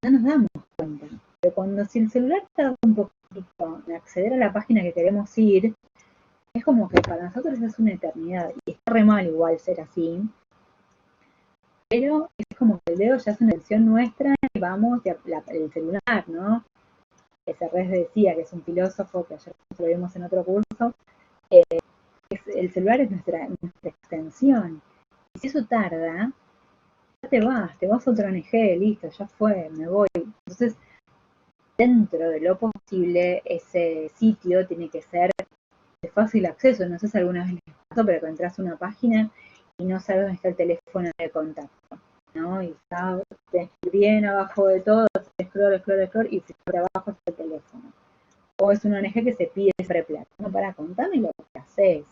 no nos damos cuenta. Pero cuando si el celular tarda un poquito en acceder a la página que queremos ir, es como que para nosotros es una eternidad. Y está re mal igual ser así. Pero es como que el dedo ya es una elección nuestra y vamos el celular, ¿no? Serres decía, que es un filósofo, que ayer lo vimos en otro curso, el celular es nuestra extensión. Y si eso tarda, ya te vas a otra ONG, listo, ya fue, me voy. Entonces, dentro de lo posible, ese sitio tiene que ser de fácil acceso. No sé si alguna vez les pasó, pero que entras a una página y no sabes dónde está el teléfono de contacto, ¿no? Y está bien abajo de todo, scroll, y por abajo está el teléfono. O es una ONG que se pide siempre plata. No, para contarme lo que haces.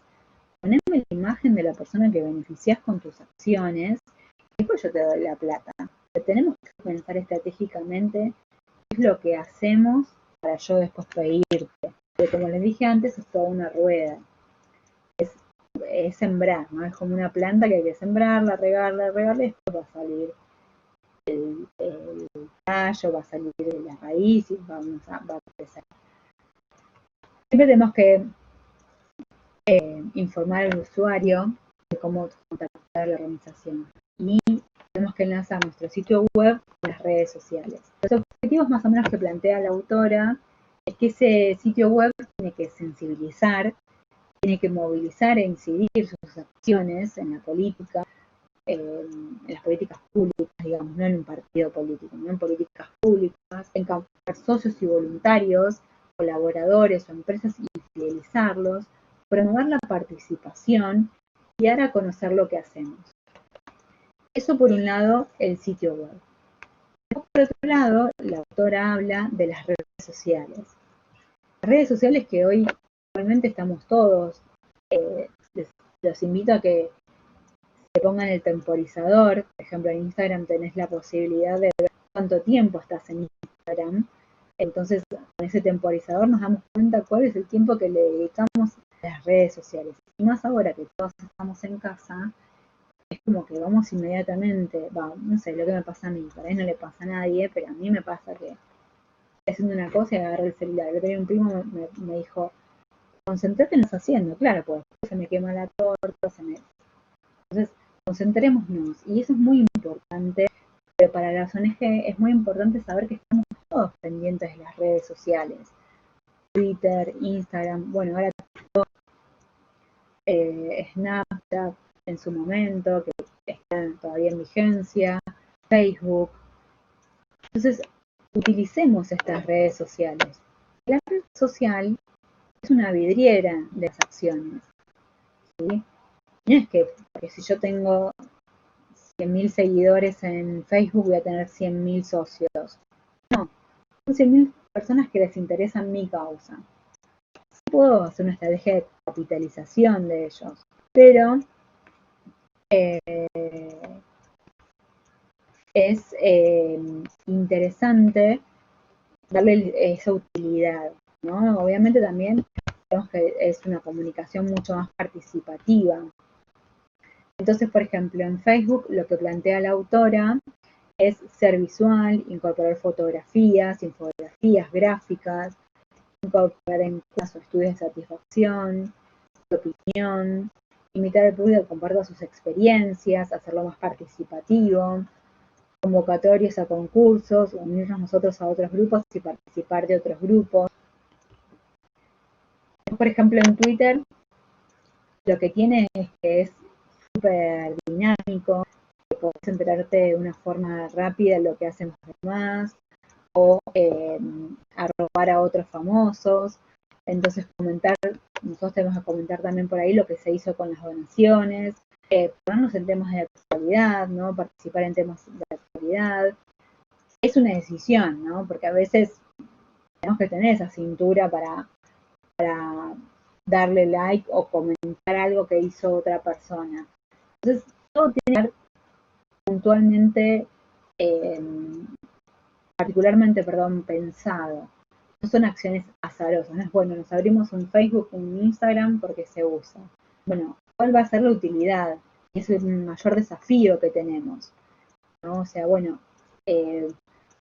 Poneme la imagen de la persona que beneficias con tus acciones y después yo te doy la plata. Pero tenemos que pensar estratégicamente qué es lo que hacemos para yo después pedirte. Porque como les dije antes, es toda una rueda. Es sembrar, ¿no? Es como una planta que hay que sembrarla, regarla, y después va a salir el tallo, va a salir la raíz y va a crecer. Siempre tenemos que informar al usuario de cómo contactar a la organización. Y tenemos que enlazar nuestro sitio web a las redes sociales. Los objetivos más o menos que plantea la autora es que ese sitio web tiene que sensibilizar, tiene que movilizar e incidir sus acciones en la política, en las políticas públicas, digamos, no en un partido político, no en políticas públicas, en captar socios y voluntarios, colaboradores o empresas y fidelizarlos, promover la participación y dar a conocer lo que hacemos. Eso por un lado, el sitio web. Por otro lado, la autora habla de las redes sociales. Las redes sociales que hoy actualmente estamos todos, los invito a que se pongan el temporizador. Por ejemplo, en Instagram tenés la posibilidad de ver cuánto tiempo estás en Instagram. Entonces, con ese temporizador nos damos cuenta cuál es el tiempo que le dedicamos a las redes sociales. Y más ahora que todos estamos en casa, es como que vamos inmediatamente, no sé lo que me pasa a mí, por ahí no le pasa a nadie, pero a mí me pasa que estoy haciendo una cosa y agarro el celular. El otro día un primo me dijo, concentrate en lo que estás haciendo, claro, pues se me quema la torta, Entonces, concentrémonos. Y eso es muy importante, pero para las ONG es muy importante saber que estamos todos pendientes de las redes sociales. Twitter, Instagram, bueno, ahora Snapchat en su momento, que están todavía en vigencia, Facebook. Entonces, utilicemos estas redes sociales. La red social es una vidriera de las acciones, ¿sí? No es que, porque si yo tengo 100.000 seguidores en Facebook voy a tener 100.000 socios. No, son 100.000 personas que les interesa mi causa. Sí puedo hacer una estrategia de capitalización de ellos, pero es interesante darle esa utilidad, ¿no? Obviamente también vemos que es una comunicación mucho más participativa. Entonces, por ejemplo, en Facebook lo que plantea la autora es ser visual, incorporar fotografías, infografías, gráficas, incorporar encuestas o estudios de satisfacción, de opinión, invitar al público a que comparta sus experiencias, hacerlo más participativo, convocatorias a concursos, unirnos nosotros a otros grupos y participar de otros grupos. Por ejemplo, en Twitter lo que tiene es que es súper dinámico, que podés enterarte de una forma rápida de lo que hacen los demás, o arrobar a otros famosos. Entonces nosotros tenemos que comentar también por ahí lo que se hizo con las donaciones, ponernos en temas de actualidad, ¿no? Participar en temas de actualidad. Es una decisión, ¿no? Porque a veces tenemos que tener esa cintura para darle like o comentar algo que hizo otra persona. Entonces, todo tiene que estar puntualmente, particularmente, pensado. No son acciones azarosas, no es bueno, nos abrimos un Facebook, un Instagram porque se usa. Bueno, cuál va a ser la utilidad. Y es el mayor desafío que tenemos, ¿no? O sea, bueno,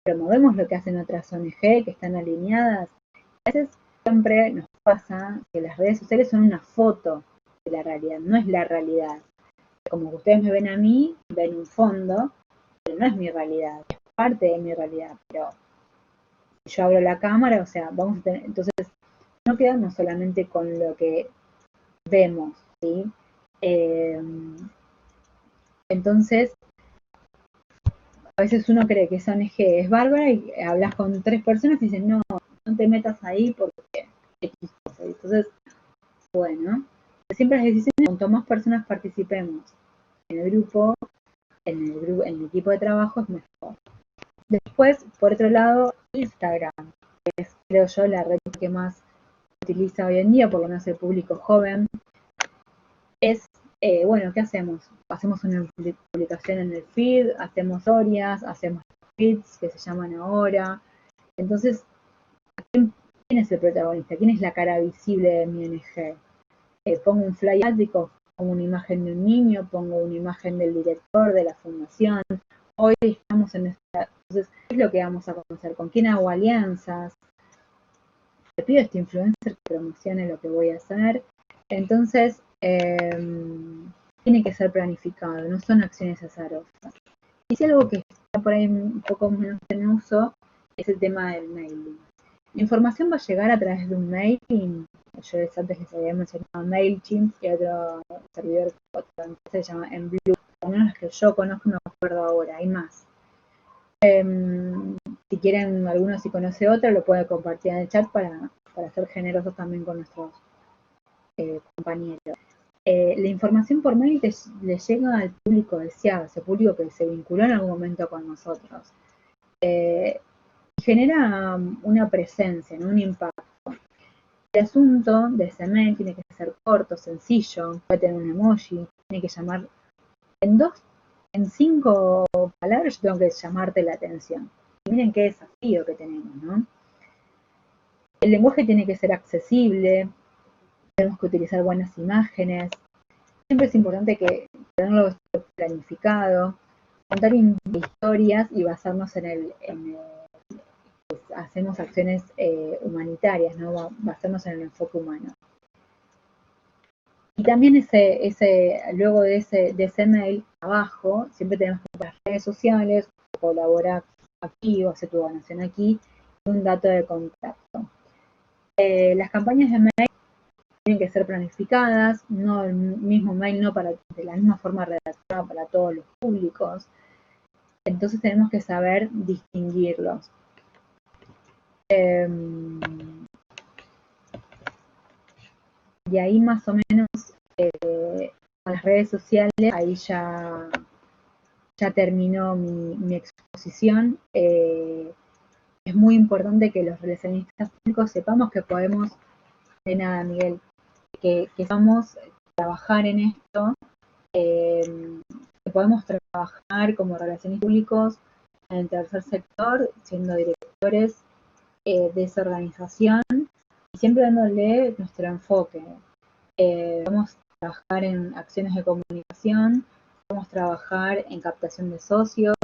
promovemos lo que hacen otras ONG que están alineadas. A veces siempre nos pasa que las redes sociales son una foto de la realidad, no es la realidad. Como ustedes me ven a mí, ven un fondo, pero no es mi realidad, es parte de mi realidad. Pero si yo abro la cámara, o sea, vamos a tener, entonces no quedamos solamente con lo que vemos, ¿sí? Entonces, a veces uno cree que esa ONG es bárbara y hablas con 3 personas y dicen, no, no te metas ahí porque X cosa. Entonces, bueno, siempre las decisiones, cuanto más personas participemos en el grupo, en el equipo de trabajo, es mejor. Después, por otro lado, Instagram, que es, creo yo, la red que más utiliza hoy en día, por lo menos el público joven, es, bueno, ¿qué hacemos? Hacemos una publicación en el feed, hacemos historias, hacemos feeds que se llaman ahora. Entonces, ¿quién es el protagonista? ¿Quién es la cara visible de mi ONG? Pongo un flyer ático, pongo una imagen de un niño, pongo una imagen del director de la fundación. Hoy estamos en esta... Entonces, ¿qué es lo que vamos a conocer? ¿Con quién hago alianzas? Le pido a este influencer que promocione lo que voy a hacer. Entonces, tiene que ser planificado, no son acciones azarosas. Y si algo que está por ahí un poco menos en uso es el tema del mailing. La información va a llegar a través de un mailing. Yo antes les había mencionado MailChimp y otro servidor, otra empresa se llama Enblue. Al menos las que yo conozco, no me acuerdo ahora, hay más. Si quieren, alguno si conoce otra, lo puede compartir en el chat para ser generosos también con nuestros compañeros. La información por mail le llega al público deseado, ese público que se vinculó en algún momento con nosotros. Genera una presencia, ¿no? Un impacto. El asunto de ese mail tiene que ser corto, sencillo, puede tener un emoji, tiene que llamar en 5 palabras, yo tengo que llamarte la atención. Y miren qué desafío que tenemos, ¿no? El lenguaje tiene que ser accesible, tenemos que utilizar buenas imágenes. Siempre es importante que tenerlo planificado, contar historias y basarnos pues, hacemos acciones humanitarias, ¿no? Basarnos en el enfoque humano. Y también luego de ese mail abajo, siempre tenemos que poner las redes sociales, colaborar aquí o hacer tu donación aquí, un dato de contacto. Las campañas de mail tienen que ser planificadas, no el mismo mail, no de la misma forma redactada para todos los públicos. Entonces tenemos que saber distinguirlos. Y ahí más o menos con las redes sociales, ahí ya terminó mi exposición. Es muy importante que los relacionistas públicos sepamos que podemos, de nada Miguel, que podamos trabajar en esto, que podemos trabajar como relacionistas públicos en el tercer sector, siendo directores de esa organización y siempre dándole nuestro enfoque. Podemos trabajar en acciones de comunicación, podemos trabajar en captación de socios,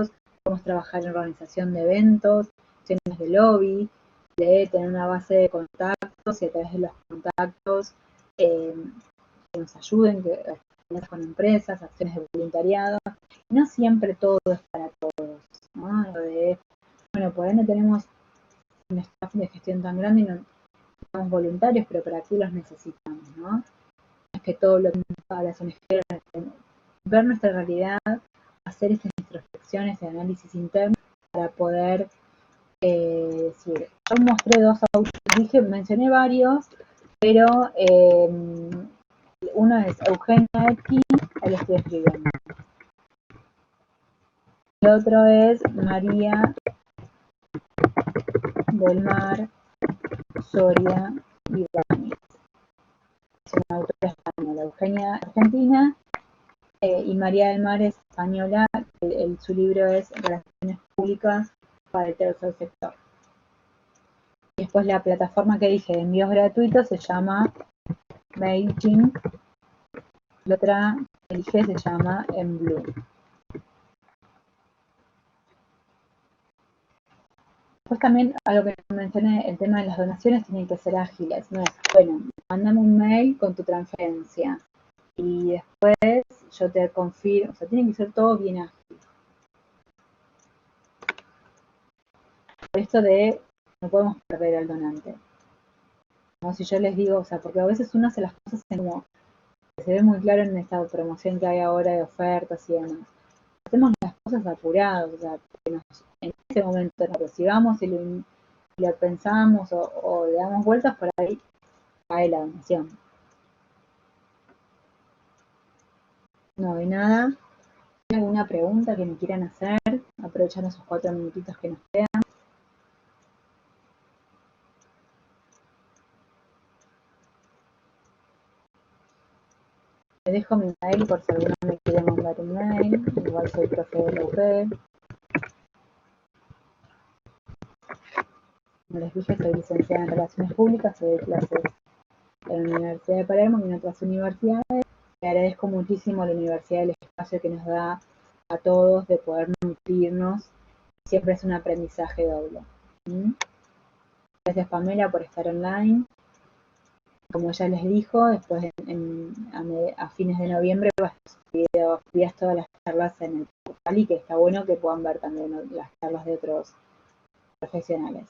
podemos trabajar en organización de eventos, acciones de lobby, de tener una base de contactos y a través de los contactos que nos ayuden, con empresas, acciones de voluntariado. No siempre todo es para todos, ¿no? Bueno, por ahí no tenemos un staff de gestión tan grande y no tenemos voluntarios, pero para qué los necesitamos, ¿no? Es que todo lo que nos las ONG, ver nuestra realidad, hacer estas introspecciones y análisis interno para poder decir, yo mostré 2 autores, mencioné varios, pero uno es Eugenia aquí, ahí lo estoy escribiendo. El otro es María del Mar Soria Ibáñez. Es una autora española, Eugenia argentina y María del Mar es española. Su libro es Relaciones Públicas para el Tercer Sector. Y después la plataforma que dije de envíos gratuitos se llama MailChimp La otra que elige se llama En Blue. Después también, algo que mencioné, el tema de las donaciones tienen que ser ágiles. No es, bueno, mándame un mail con tu transferencia y después yo te confirmo. O sea, tiene que ser todo bien ágil. Por esto de no podemos perder al donante. Como si yo les digo, o sea, porque a veces uno hace las cosas como que se ve muy claro en esta promoción que hay ahora de ofertas y demás. Hacemos las cosas apuradas, o sea, en ese momento nos recibamos y lo pensamos o le damos vueltas, por ahí cae la donación. No hay nada. ¿Hay alguna pregunta que me quieran hacer? Aprovechando esos 4 minutitos que nos quedan. Les dejo mi mail por si alguno me quiere mandar un mail. Igual soy profe de la UP. Como les dije, soy licenciada en Relaciones Públicas, doy clases en la Universidad de Palermo y en otras universidades. Le agradezco muchísimo a la universidad el espacio que nos da a todos de poder nutrirnos. Siempre es un aprendizaje doble. Gracias, Pamela, por estar online. Como ya les dijo, después a fines de noviembre vas a subir todas las charlas en el portal y que está bueno que puedan ver también las charlas de otros profesionales.